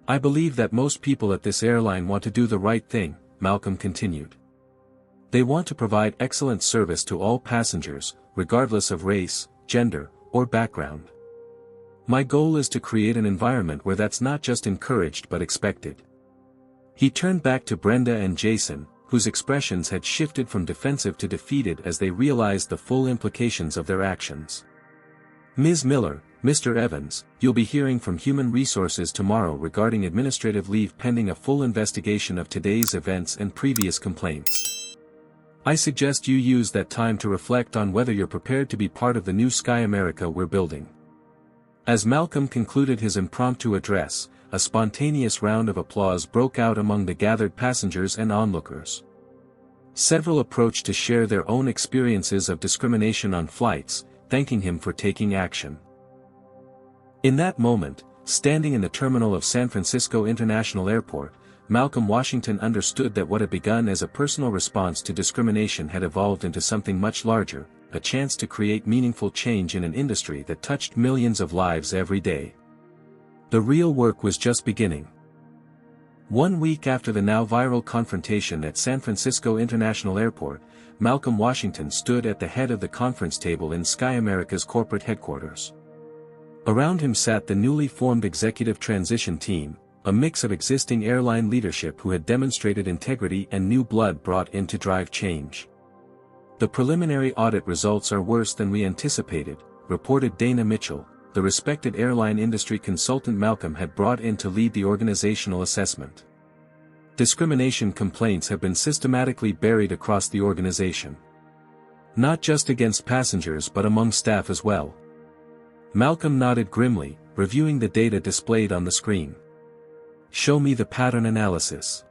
I believe that most people at this airline want to do the right thing, Malcolm continued. They want to provide excellent service to all passengers, regardless of race, gender, or background. My goal is to create an environment where that's not just encouraged but expected. He turned back to Brenda and Jason, whose expressions had shifted from defensive to defeated as they realized the full implications of their actions. "Ms. Miller, Mr. Evans, you'll be hearing from Human Resources tomorrow regarding administrative leave pending a full investigation of today's events and previous complaints. I suggest you use that time to reflect on whether you're prepared to be part of the new Sky America we're building." As Malcolm concluded his impromptu address, a spontaneous round of applause broke out among the gathered passengers and onlookers. Several approached to share their own experiences of discrimination on flights, thanking him for taking action. In that moment, standing in the terminal of San Francisco International Airport, Malcolm Washington understood that what had begun as a personal response to discrimination had evolved into something much larger, a chance to create meaningful change in an industry that touched millions of lives every day. The real work was just beginning. 1 week after the now viral confrontation at San Francisco International Airport, Malcolm Washington stood at the head of the conference table in Sky America's corporate headquarters. Around him sat the newly formed executive transition team, a mix of existing airline leadership who had demonstrated integrity and new blood brought in to drive change. "The preliminary audit results are worse than we anticipated," reported Dana Mitchell, the respected airline industry consultant Malcolm had brought in to lead the organizational assessment. "Discrimination complaints have been systematically buried across the organization. Not just against passengers but among staff as well." Malcolm nodded grimly, reviewing the data displayed on the screen. "Show me the pattern analysis."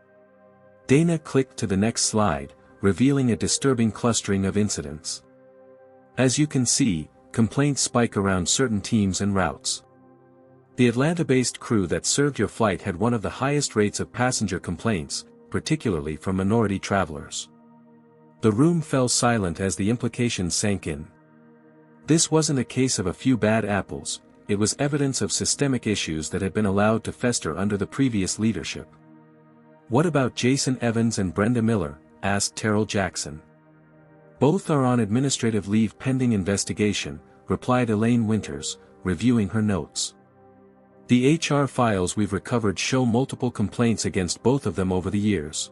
Dana clicked to the next slide, revealing a disturbing clustering of incidents. "As you can see, complaints spike around certain teams and routes. The Atlanta-based crew that served your flight had one of the highest rates of passenger complaints, particularly from minority travelers." The room fell silent as the implications sank in. This wasn't a case of a few bad apples, it was evidence of systemic issues that had been allowed to fester under the previous leadership. "What about Jason Evans and Brenda Miller?" asked Terrell Jackson. "Both are on administrative leave pending investigation," replied Elaine Winters, reviewing her notes. "The HR files we've recovered show multiple complaints against both of them over the years.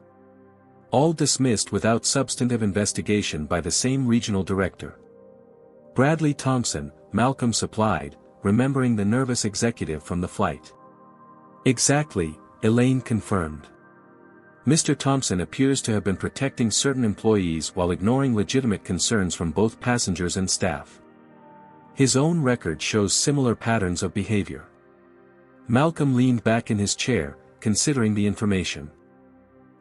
All dismissed without substantive investigation by the same regional director." "Bradley Thompson," Malcolm supplied, remembering the nervous executive from the flight. "Exactly," Elaine confirmed. "Mr. Thompson appears to have been protecting certain employees while ignoring legitimate concerns from both passengers and staff. His own record shows similar patterns of behavior." Malcolm leaned back in his chair, considering the information.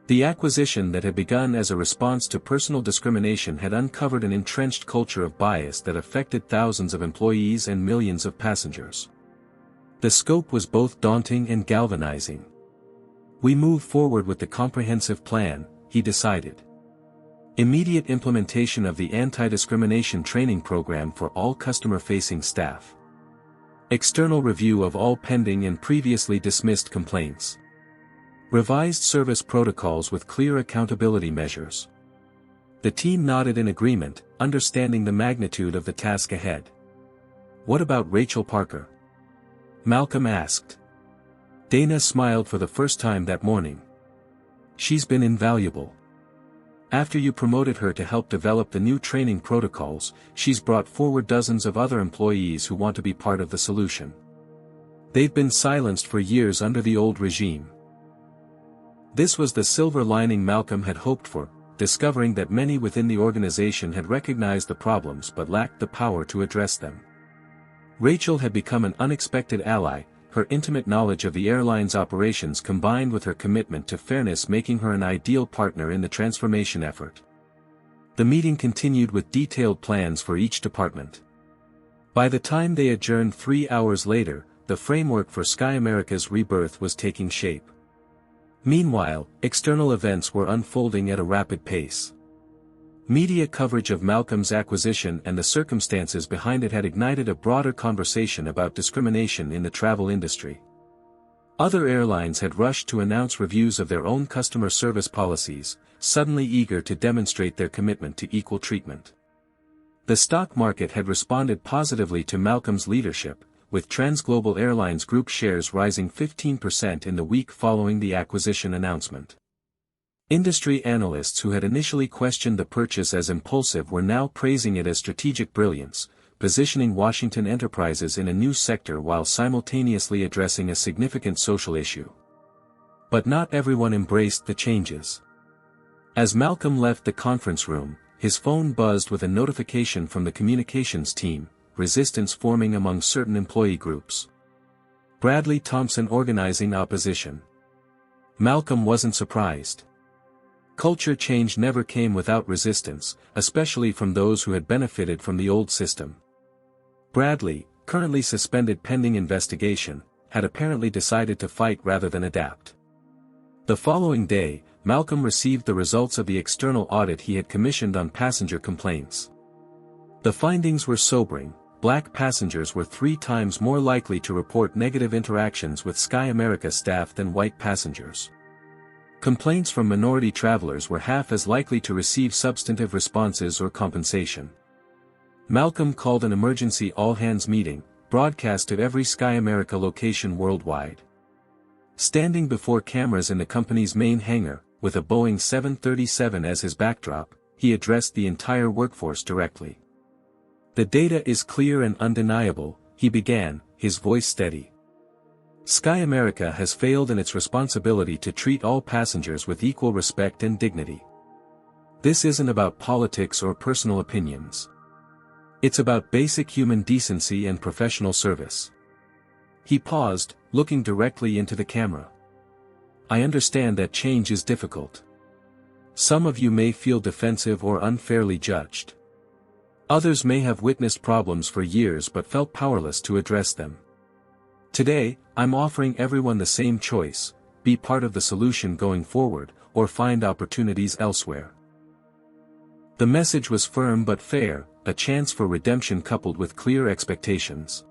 The acquisition that had begun as a response to personal discrimination had uncovered an entrenched culture of bias that affected thousands of employees and millions of passengers. The scope was both daunting and galvanizing. "We move forward with the comprehensive plan," he decided. "Immediate implementation of the anti-discrimination training program for all customer-facing staff. External review of all pending and previously dismissed complaints. Revised service protocols with clear accountability measures." The team nodded in agreement, understanding the magnitude of the task ahead. "What about Rachel Parker?" Malcolm asked. Dana smiled for the first time that morning. "She's been invaluable. After you promoted her to help develop the new training protocols, she's brought forward dozens of other employees who want to be part of the solution. They've been silenced for years under the old regime." This was the silver lining Malcolm had hoped for, discovering that many within the organization had recognized the problems but lacked the power to address them. Rachel had become an unexpected ally, her intimate knowledge of the airline's operations combined with her commitment to fairness making her an ideal partner in the transformation effort. The meeting continued with detailed plans for each department. By the time they adjourned 3 hours later, the framework for Sky America's rebirth was taking shape. Meanwhile, external events were unfolding at a rapid pace. Media coverage of Malcolm's acquisition and the circumstances behind it had ignited a broader conversation about discrimination in the travel industry. Other airlines had rushed to announce reviews of their own customer service policies, suddenly eager to demonstrate their commitment to equal treatment. The stock market had responded positively to Malcolm's leadership, with Transglobal Airlines Group shares rising 15% in the week following the acquisition announcement. Industry analysts who had initially questioned the purchase as impulsive were now praising it as strategic brilliance, positioning Washington enterprises in a new sector while simultaneously addressing a significant social issue. But not everyone embraced the changes. As Malcolm left the conference room, his phone buzzed with a notification from the communications team, resistance forming among certain employee groups. Bradley Thompson organizing opposition. Malcolm wasn't surprised. Culture change never came without resistance, especially from those who had benefited from the old system. Bradley, currently suspended pending investigation, had apparently decided to fight rather than adapt. The following day, Malcolm received the results of the external audit he had commissioned on passenger complaints. The findings were sobering. Black passengers were 3 times more likely to report negative interactions with Sky America staff than white passengers. Complaints from minority travelers were half as likely to receive substantive responses or compensation. Malcolm called an emergency all-hands meeting, broadcast to every Sky America location worldwide. Standing before cameras in the company's main hangar, with a Boeing 737 as his backdrop, he addressed the entire workforce directly. "The data is clear and undeniable," he began, his voice steady. "Sky America has failed in its responsibility to treat all passengers with equal respect and dignity. This isn't about politics or personal opinions. It's about basic human decency and professional service." He paused, looking directly into the camera. "I understand that change is difficult. Some of you may feel defensive or unfairly judged. Others may have witnessed problems for years but felt powerless to address them. Today, I'm offering everyone the same choice: be part of the solution going forward, or find opportunities elsewhere." The message was firm but fair, a chance for redemption coupled with clear expectations.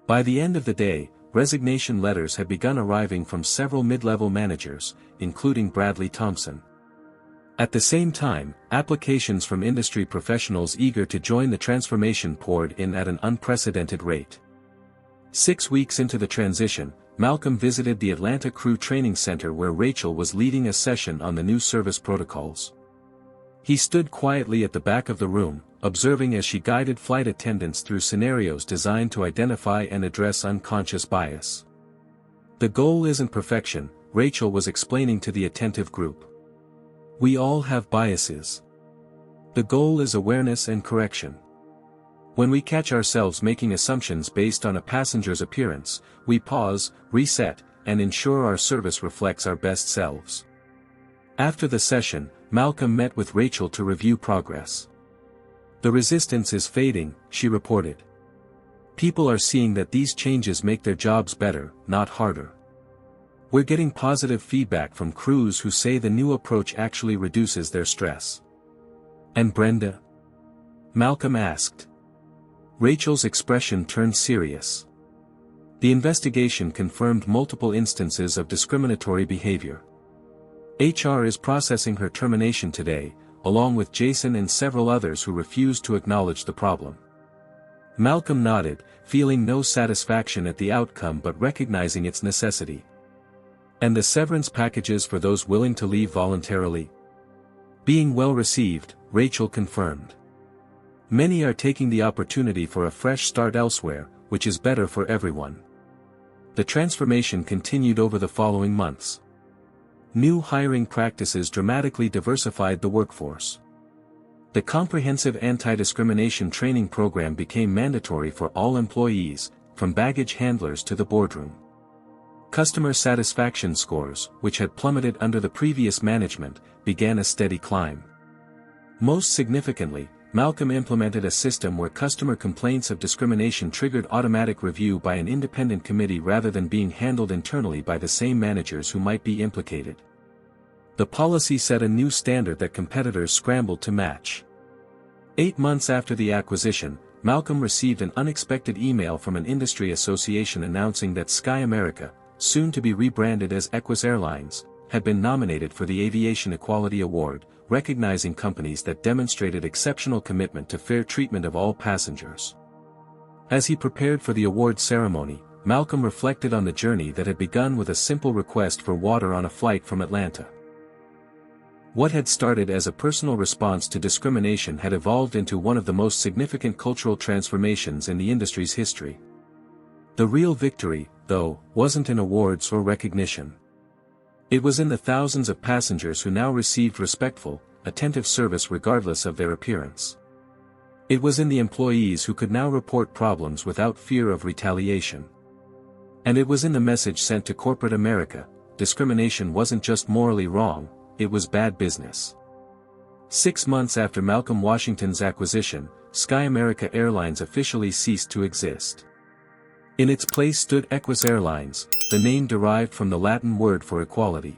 By the end of the day, resignation letters had begun arriving from several mid-level managers, including Bradley Thompson. At the same time, applications from industry professionals eager to join the transformation poured in at an unprecedented rate. 6 weeks into the transition, Malcolm visited the Atlanta Crew Training Center where Rachel was leading a session on the new service protocols. He stood quietly at the back of the room, observing as she guided flight attendants through scenarios designed to identify and address unconscious bias. "The goal isn't perfection," Rachel was explaining to the attentive group. "We all have biases. The goal is awareness and correction. When we catch ourselves making assumptions based on a passenger's appearance, we pause, reset, and ensure our service reflects our best selves." After the session, Malcolm met with Rachel to review progress. "The resistance is fading," she reported. "People are seeing that these changes make their jobs better, not harder. We're getting positive feedback from crews who say the new approach actually reduces their stress." "And Brenda?" Malcolm asked. Rachel's expression turned serious. "The investigation confirmed multiple instances of discriminatory behavior. HR is processing her termination today, along with Jason and several others who refused to acknowledge the problem." Malcolm nodded, feeling no satisfaction at the outcome but recognizing its necessity. "And the severance packages for those willing to leave voluntarily?" "Being well received," Rachel confirmed. "Many are taking the opportunity for a fresh start elsewhere, which is better for everyone." The transformation continued over the following months. New hiring practices dramatically diversified the workforce. The comprehensive anti-discrimination training program became mandatory for all employees, from baggage handlers to the boardroom. Customer satisfaction scores, which had plummeted under the previous management, began a steady climb. Most significantly, Malcolm implemented a system where customer complaints of discrimination triggered automatic review by an independent committee rather than being handled internally by the same managers who might be implicated. The policy set a new standard that competitors scrambled to match. 8 months after the acquisition, Malcolm received an unexpected email from an industry association announcing that Sky America, soon to be rebranded as Equus Airlines, had been nominated for the Aviation Equality Award, recognizing companies that demonstrated exceptional commitment to fair treatment of all passengers. As he prepared for the award ceremony, Malcolm reflected on the journey that had begun with a simple request for water on a flight from Atlanta. What had started as a personal response to discrimination had evolved into one of the most significant cultural transformations in the industry's history. The real victory, though, wasn't in awards or recognition. It was in the thousands of passengers who now received respectful, attentive service regardless of their appearance. It was in the employees who could now report problems without fear of retaliation. And it was in the message sent to corporate America: discrimination wasn't just morally wrong, it was bad business. 6 months after Malcolm Washington's acquisition, Sky America Airlines officially ceased to exist. In its place stood Equus Airlines, the name derived from the Latin word for equality.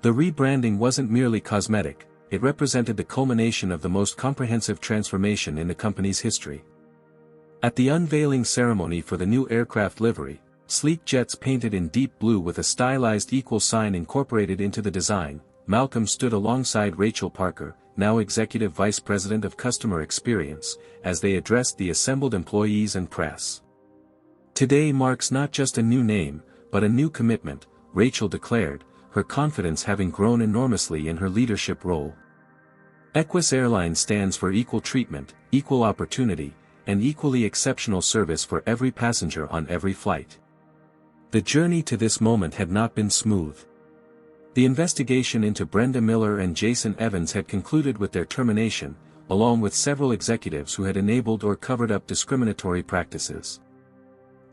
The rebranding wasn't merely cosmetic, it represented the culmination of the most comprehensive transformation in the company's history. At the unveiling ceremony for the new aircraft livery, sleek jets painted in deep blue with a stylized equal sign incorporated into the design, Malcolm stood alongside Rachel Parker, now Executive Vice President of Customer Experience, as they addressed the assembled employees and press. "Today marks not just a new name, but a new commitment," Rachel declared, her confidence having grown enormously in her leadership role. Equus Airlines stands for equal treatment, equal opportunity, and equally exceptional service for every passenger on every flight. The journey to this moment had not been smooth. The investigation into Brenda Miller and Jason Evans had concluded with their termination, along with several executives who had enabled or covered up discriminatory practices.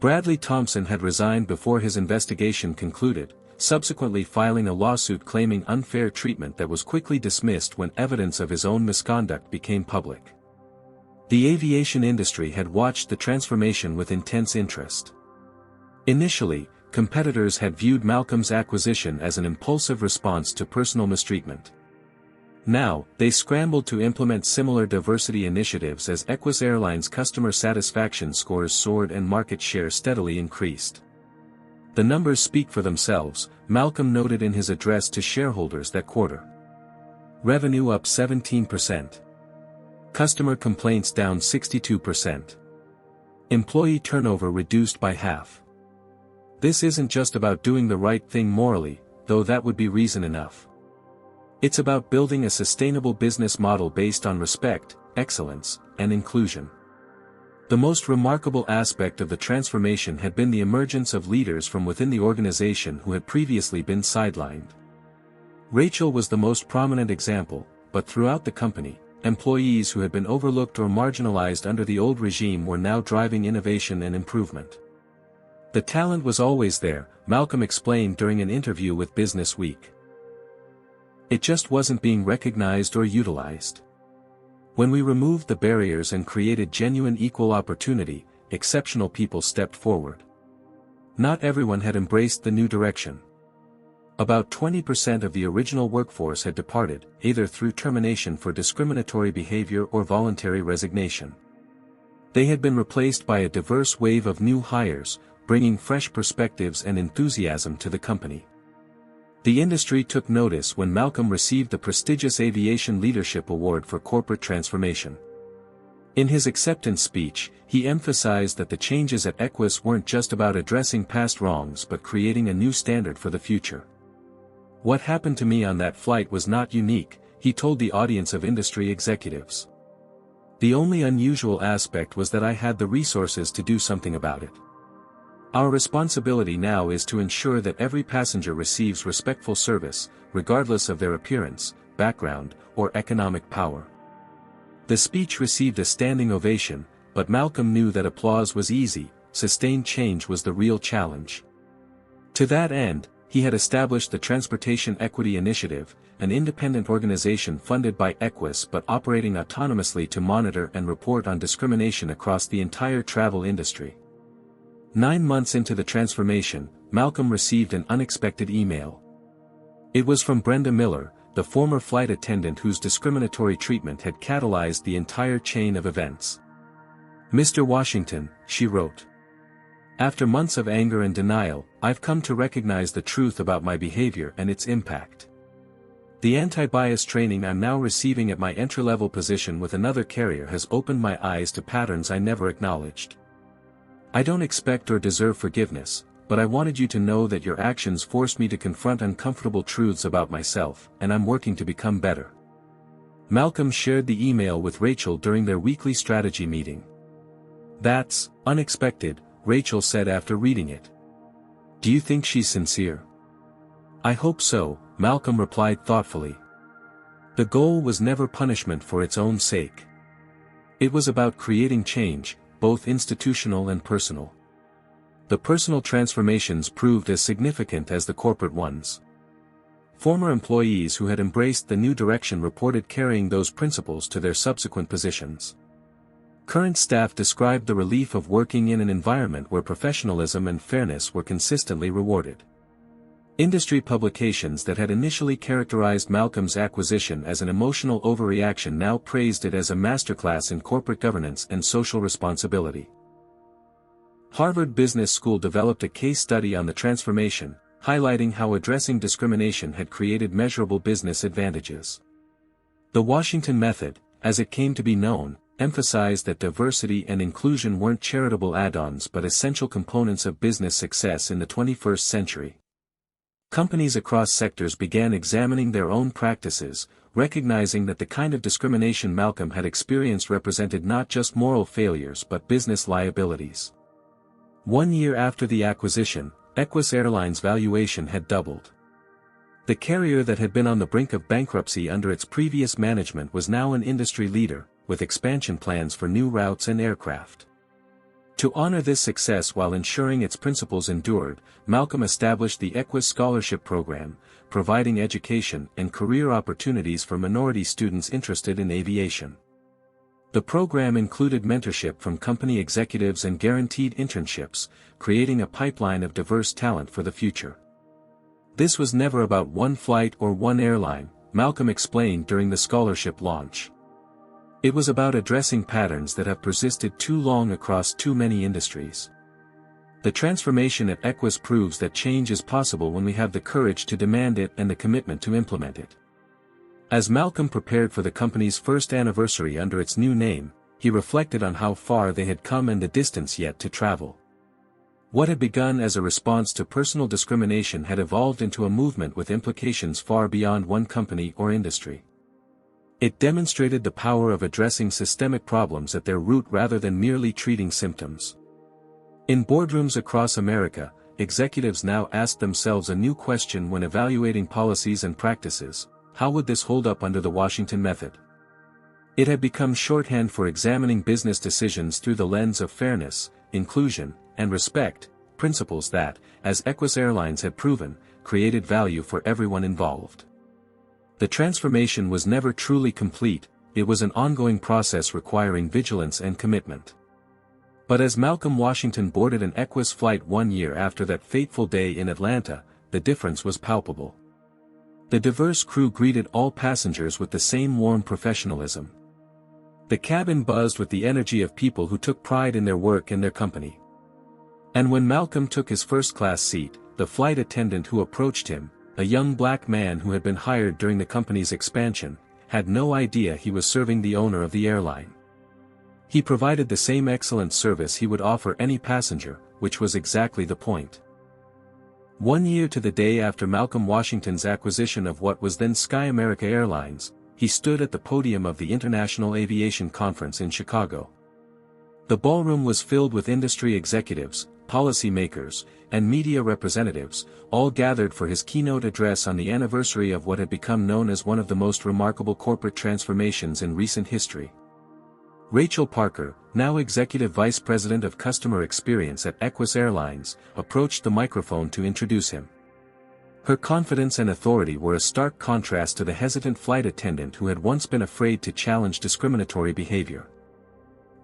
Bradley Thompson had resigned before his investigation concluded, subsequently filing a lawsuit claiming unfair treatment that was quickly dismissed when evidence of his own misconduct became public. The aviation industry had watched the transformation with intense interest. Initially, competitors had viewed Malcolm's acquisition as an impulsive response to personal mistreatment. Now, they scrambled to implement similar diversity initiatives as Equus Airlines' customer satisfaction scores soared and market share steadily increased. The numbers speak for themselves, Malcolm noted in his address to shareholders that quarter. Revenue up 17%. Customer complaints down 62%. Employee turnover reduced by half. This isn't just about doing the right thing morally, though that would be reason enough. It's about building a sustainable business model based on respect, excellence, and inclusion. The most remarkable aspect of the transformation had been the emergence of leaders from within the organization who had previously been sidelined. Rachel was the most prominent example, but throughout the company, employees who had been overlooked or marginalized under the old regime were now driving innovation and improvement. The talent was always there, Malcolm explained during an interview with Business Week. It just wasn't being recognized or utilized. When we removed the barriers and created genuine equal opportunity, exceptional people stepped forward. Not everyone had embraced the new direction. About 20% of the original workforce had departed, either through termination for discriminatory behavior or voluntary resignation. They had been replaced by a diverse wave of new hires, bringing fresh perspectives and enthusiasm to the company. The industry took notice when Malcolm received the prestigious Aviation Leadership Award for Corporate Transformation. In his acceptance speech, he emphasized that the changes at Equus weren't just about addressing past wrongs but creating a new standard for the future. "What happened to me on that flight was not unique," he told the audience of industry executives. "The only unusual aspect was that I had the resources to do something about it. Our responsibility now is to ensure that every passenger receives respectful service, regardless of their appearance, background, or economic power." The speech received a standing ovation, but Malcolm knew that applause was easy, sustained change was the real challenge. To that end, he had established the Transportation Equity Initiative, an independent organization funded by Equus but operating autonomously to monitor and report on discrimination across the entire travel industry. 9 months into the transformation, Malcolm received an unexpected email. It was from Brenda Miller, the former flight attendant whose discriminatory treatment had catalyzed the entire chain of events. "Mr. Washington," she wrote. "After months of anger and denial, I've come to recognize the truth about my behavior and its impact. The anti-bias training I'm now receiving at my entry-level position with another carrier has opened my eyes to patterns I never acknowledged. I don't expect or deserve forgiveness, but I wanted you to know that your actions forced me to confront uncomfortable truths about myself, and I'm working to become better." Malcolm shared the email with Rachel during their weekly strategy meeting. "That's unexpected," Rachel said after reading it. "Do you think she's sincere?" "I hope so," Malcolm replied thoughtfully. The goal was never punishment for its own sake. It was about creating change, both institutional and personal. The personal transformations proved as significant as the corporate ones. Former employees who had embraced the new direction reported carrying those principles to their subsequent positions. Current staff described the relief of working in an environment where professionalism and fairness were consistently rewarded. Industry publications that had initially characterized Malcolm's acquisition as an emotional overreaction now praised it as a masterclass in corporate governance and social responsibility. Harvard Business School developed a case study on the transformation, highlighting how addressing discrimination had created measurable business advantages. The Washington Method, as it came to be known, emphasized that diversity and inclusion weren't charitable add-ons but essential components of business success in the 21st century. Companies across sectors began examining their own practices, recognizing that the kind of discrimination Malcolm had experienced represented not just moral failures but business liabilities. 1 year after the acquisition, Equus Airline's valuation had doubled. The carrier that had been on the brink of bankruptcy under its previous management was now an industry leader, with expansion plans for new routes and aircraft. To honor this success while ensuring its principles endured, Malcolm established the Equus Scholarship Program, providing education and career opportunities for minority students interested in aviation. The program included mentorship from company executives and guaranteed internships, creating a pipeline of diverse talent for the future. "This was never about one flight or one airline," Malcolm explained during the scholarship launch. "It was about addressing patterns that have persisted too long across too many industries." The transformation at Equus proves that change is possible when we have the courage to demand it and the commitment to implement it. As Malcolm prepared for the company's first anniversary under its new name, he reflected on how far they had come and the distance yet to travel. What had begun as a response to personal discrimination had evolved into a movement with implications far beyond one company or industry. It demonstrated the power of addressing systemic problems at their root rather than merely treating symptoms. In boardrooms across America, executives now ask themselves a new question when evaluating policies and practices: how would this hold up under the Washington Method? It had become shorthand for examining business decisions through the lens of fairness, inclusion, and respect, principles that, as Equus Airlines had proven, created value for everyone involved. The transformation was never truly complete, it was an ongoing process requiring vigilance and commitment. But as Malcolm Washington boarded an Equus flight 1 year after that fateful day in Atlanta, the difference was palpable. The diverse crew greeted all passengers with the same warm professionalism. The cabin buzzed with the energy of people who took pride in their work and their company. And when Malcolm took his first-class seat, the flight attendant who approached him, a young black man who had been hired during the company's expansion, had no idea he was serving the owner of the airline. He provided the same excellent service he would offer any passenger, which was exactly the point. 1 year to the day after Malcolm Washington's acquisition of what was then Sky America Airlines, he stood at the podium of the International Aviation Conference in Chicago. The ballroom was filled with industry executives, policymakers, and media representatives, all gathered for his keynote address on the anniversary of what had become known as one of the most remarkable corporate transformations in recent history. Rachel Parker, now Executive Vice President of Customer Experience at Equus Airlines, approached the microphone to introduce him. Her confidence and authority were a stark contrast to the hesitant flight attendant who had once been afraid to challenge discriminatory behavior.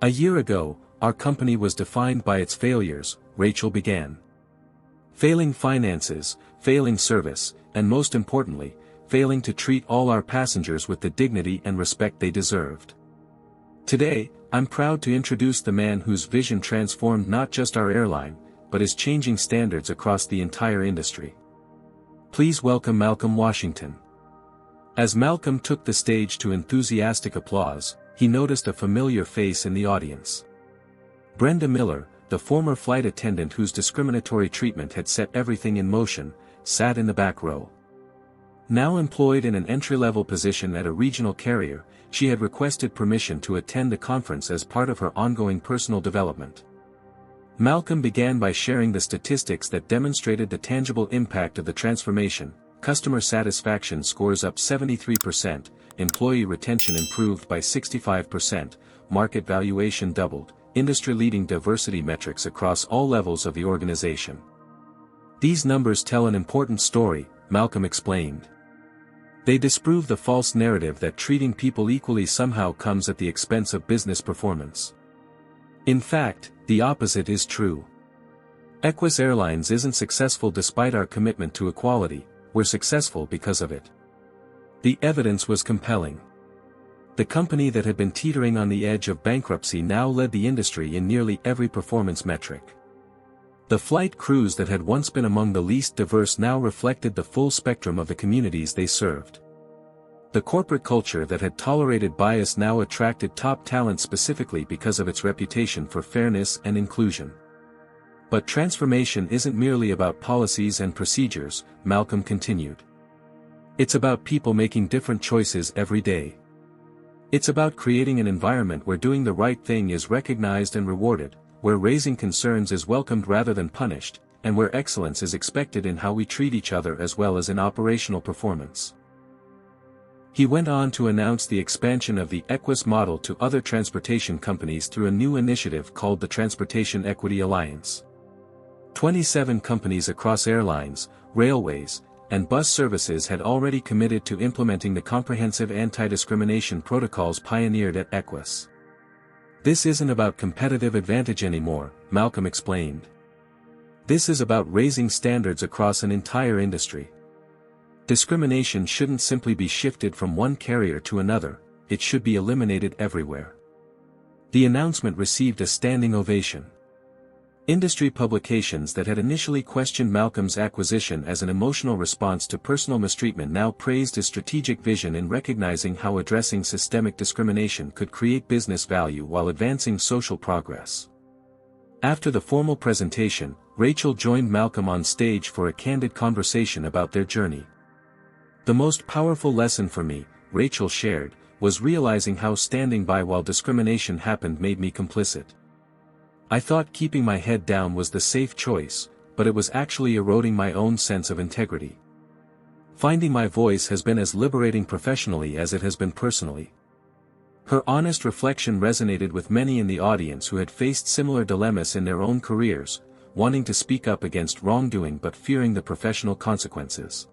"A year ago, our company was defined by its failures," Rachel began. "Failing finances, failing service, and most importantly, failing to treat all our passengers with the dignity and respect they deserved. Today, I'm proud to introduce the man whose vision transformed not just our airline, but is changing standards across the entire industry. Please welcome Malcolm Washington." As Malcolm took the stage to enthusiastic applause, he noticed a familiar face in the audience. Brenda Miller, the former flight attendant whose discriminatory treatment had set everything in motion, sat in the back row. Now employed in an entry-level position at a regional carrier, she had requested permission to attend the conference as part of her ongoing personal development. Malcolm began by sharing the statistics that demonstrated the tangible impact of the transformation: customer satisfaction scores up 73%, employee retention improved by 65%, market valuation doubled, industry-leading diversity metrics across all levels of the organization. "These numbers tell an important story," Malcolm explained. "They disprove the false narrative that treating people equally somehow comes at the expense of business performance. In fact, the opposite is true. Equus Airlines isn't successful despite our commitment to equality, we're successful because of it." The evidence was compelling. The company that had been teetering on the edge of bankruptcy now led the industry in nearly every performance metric. The flight crews that had once been among the least diverse now reflected the full spectrum of the communities they served. The corporate culture that had tolerated bias now attracted top talent specifically because of its reputation for fairness and inclusion. But transformation isn't merely about policies and procedures, Malcolm continued. It's about people making different choices every day. It's about creating an environment where doing the right thing is recognized and rewarded, where raising concerns is welcomed rather than punished, and where excellence is expected in how we treat each other as well as in operational performance. He went on to announce the expansion of the Equus model to other transportation companies through a new initiative called the Transportation Equity Alliance. 27 companies across airlines, railways, and bus services had already committed to implementing the comprehensive anti-discrimination protocols pioneered at Equus. "This isn't about competitive advantage anymore," Malcolm explained. "This is about raising standards across an entire industry. Discrimination shouldn't simply be shifted from one carrier to another, it should be eliminated everywhere." The announcement received a standing ovation. Industry publications that had initially questioned Malcolm's acquisition as an emotional response to personal mistreatment now praised his strategic vision in recognizing how addressing systemic discrimination could create business value while advancing social progress. After the formal presentation, Rachel joined Malcolm on stage for a candid conversation about their journey. "The most powerful lesson for me," Rachel shared, "was realizing how standing by while discrimination happened made me complicit. I thought keeping my head down was the safe choice, but it was actually eroding my own sense of integrity. Finding my voice has been as liberating professionally as it has been personally." Her honest reflection resonated with many in the audience who had faced similar dilemmas in their own careers, wanting to speak up against wrongdoing but fearing the professional consequences.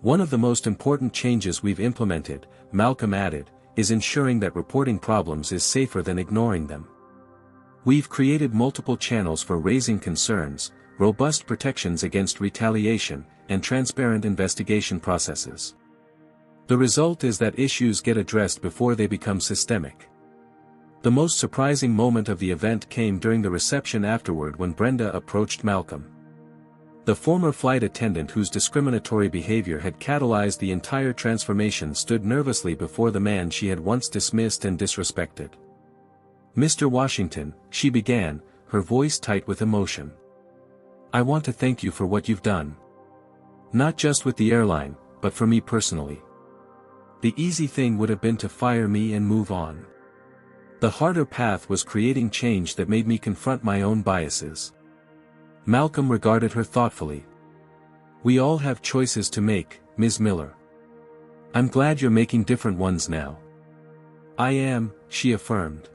"One of the most important changes we've implemented," Malcolm added, "is ensuring that reporting problems is safer than ignoring them. We've created multiple channels for raising concerns, robust protections against retaliation, and transparent investigation processes. The result is that issues get addressed before they become systemic." The most surprising moment of the event came during the reception afterward when Brenda approached Malcolm. The former flight attendant whose discriminatory behavior had catalyzed the entire transformation stood nervously before the man she had once dismissed and disrespected. "Mr. Washington," she began, her voice tight with emotion. "I want to thank you for what you've done. Not just with the airline, but for me personally. The easy thing would have been to fire me and move on. The harder path was creating change that made me confront my own biases." Malcolm regarded her thoughtfully. "We all have choices to make, Ms. Miller. I'm glad you're making different ones now." "I am," she affirmed.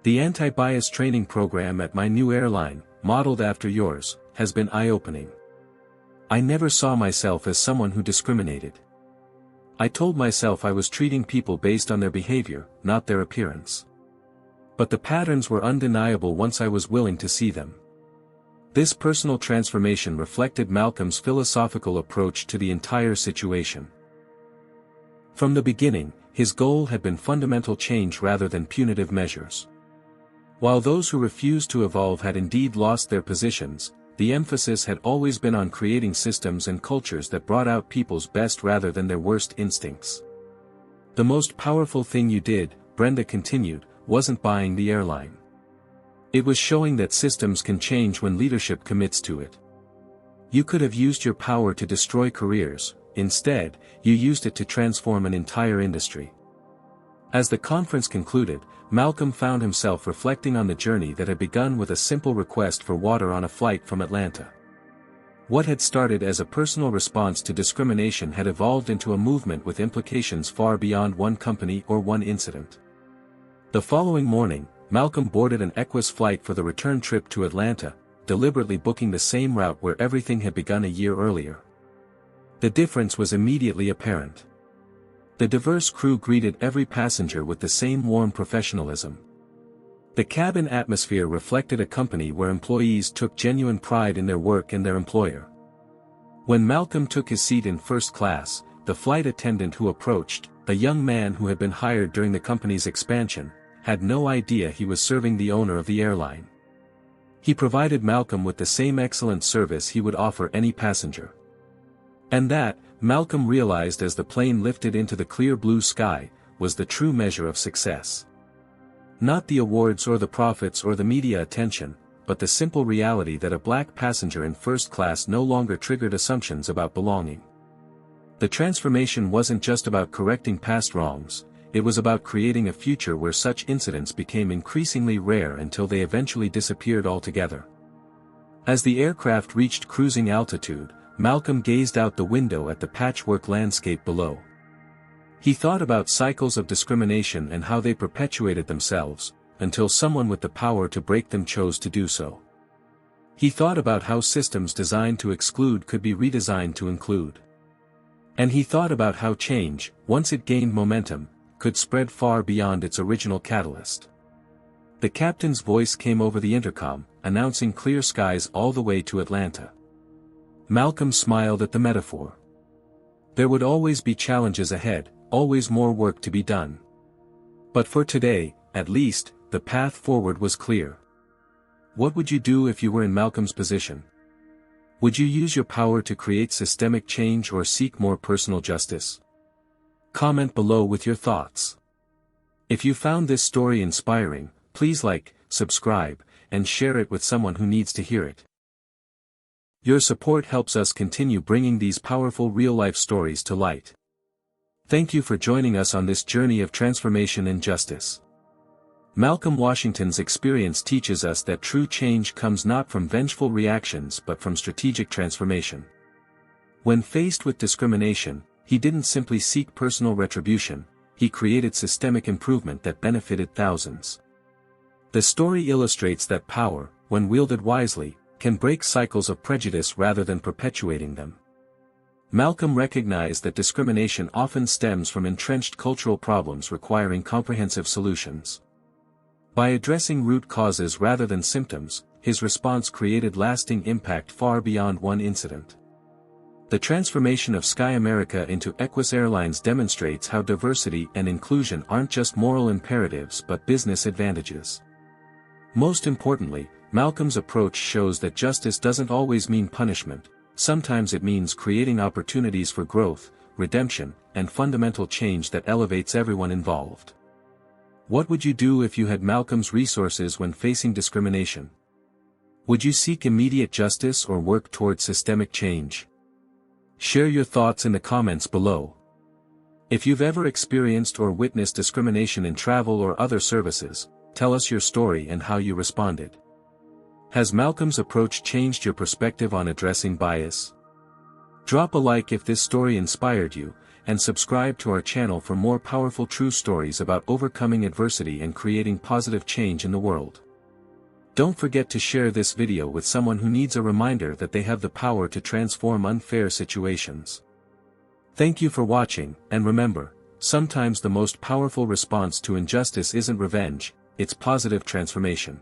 "The anti-bias training program at my new airline, modeled after yours, has been eye-opening. I never saw myself as someone who discriminated. I told myself I was treating people based on their behavior, not their appearance. But the patterns were undeniable once I was willing to see them." This personal transformation reflected Malcolm's philosophical approach to the entire situation. From the beginning, his goal had been fundamental change rather than punitive measures. While those who refused to evolve had indeed lost their positions, the emphasis had always been on creating systems and cultures that brought out people's best rather than their worst instincts. "The most powerful thing you did," Brenda continued, "wasn't buying the airline. It was showing that systems can change when leadership commits to it. You could have used your power to destroy careers. Instead, you used it to transform an entire industry. As the conference concluded, Malcolm found himself reflecting on the journey that had begun with a simple request for water on a flight from Atlanta. What had started as a personal response to discrimination had evolved into a movement with implications far beyond one company or one incident. The following morning, Malcolm boarded an Equus flight for the return trip to Atlanta, deliberately booking the same route where everything had begun a year earlier. The difference was immediately apparent. The diverse crew greeted every passenger with the same warm professionalism. The cabin atmosphere reflected a company where employees took genuine pride in their work and their employer. When Malcolm took his seat in first class, the flight attendant who approached, a young man who had been hired during the company's expansion, had no idea he was serving the owner of the airline. He provided Malcolm with the same excellent service he would offer any passenger. And that, Malcolm realized as the plane lifted into the clear blue sky, was the true measure of success. Not the awards or the profits or the media attention, but the simple reality that a black passenger in first class no longer triggered assumptions about belonging. The transformation wasn't just about correcting past wrongs, it was about creating a future where such incidents became increasingly rare until they eventually disappeared altogether. As the aircraft reached cruising altitude, Malcolm gazed out the window at the patchwork landscape below. He thought about cycles of discrimination and how they perpetuated themselves, until someone with the power to break them chose to do so. He thought about how systems designed to exclude could be redesigned to include. And he thought about how change, once it gained momentum, could spread far beyond its original catalyst. The captain's voice came over the intercom, announcing clear skies all the way to Atlanta. Malcolm smiled at the metaphor. There would always be challenges ahead, always more work to be done. But for today, at least, the path forward was clear. What would you do if you were in Malcolm's position? Would you use your power to create systemic change or seek more personal justice? Comment below with your thoughts. If you found this story inspiring, please like, subscribe, and share it with someone who needs to hear it. Your support helps us continue bringing these powerful real-life stories to light. Thank you for joining us on this journey of transformation and justice. Malcolm Washington's experience teaches us that true change comes not from vengeful reactions but from strategic transformation. When faced with discrimination, he didn't simply seek personal retribution, he created systemic improvement that benefited thousands. The story illustrates that power, when wielded wisely, can break cycles of prejudice rather than perpetuating them. Malcolm recognized that discrimination often stems from entrenched cultural problems requiring comprehensive solutions. By addressing root causes rather than symptoms, his response created lasting impact far beyond one incident. The transformation of Sky America into Equus Airlines demonstrates how diversity and inclusion aren't just moral imperatives but business advantages. Most importantly, Malcolm's approach shows that justice doesn't always mean punishment, sometimes it means creating opportunities for growth, redemption, and fundamental change that elevates everyone involved. What would you do if you had Malcolm's resources when facing discrimination? Would you seek immediate justice or work toward systemic change? Share your thoughts in the comments below. If you've ever experienced or witnessed discrimination in travel or other services, tell us your story and how you responded. Has Malcolm's approach changed your perspective on addressing bias? Drop a like if this story inspired you, and subscribe to our channel for more powerful true stories about overcoming adversity and creating positive change in the world. Don't forget to share this video with someone who needs a reminder that they have the power to transform unfair situations. Thank you for watching, and remember, sometimes the most powerful response to injustice isn't revenge, it's positive transformation.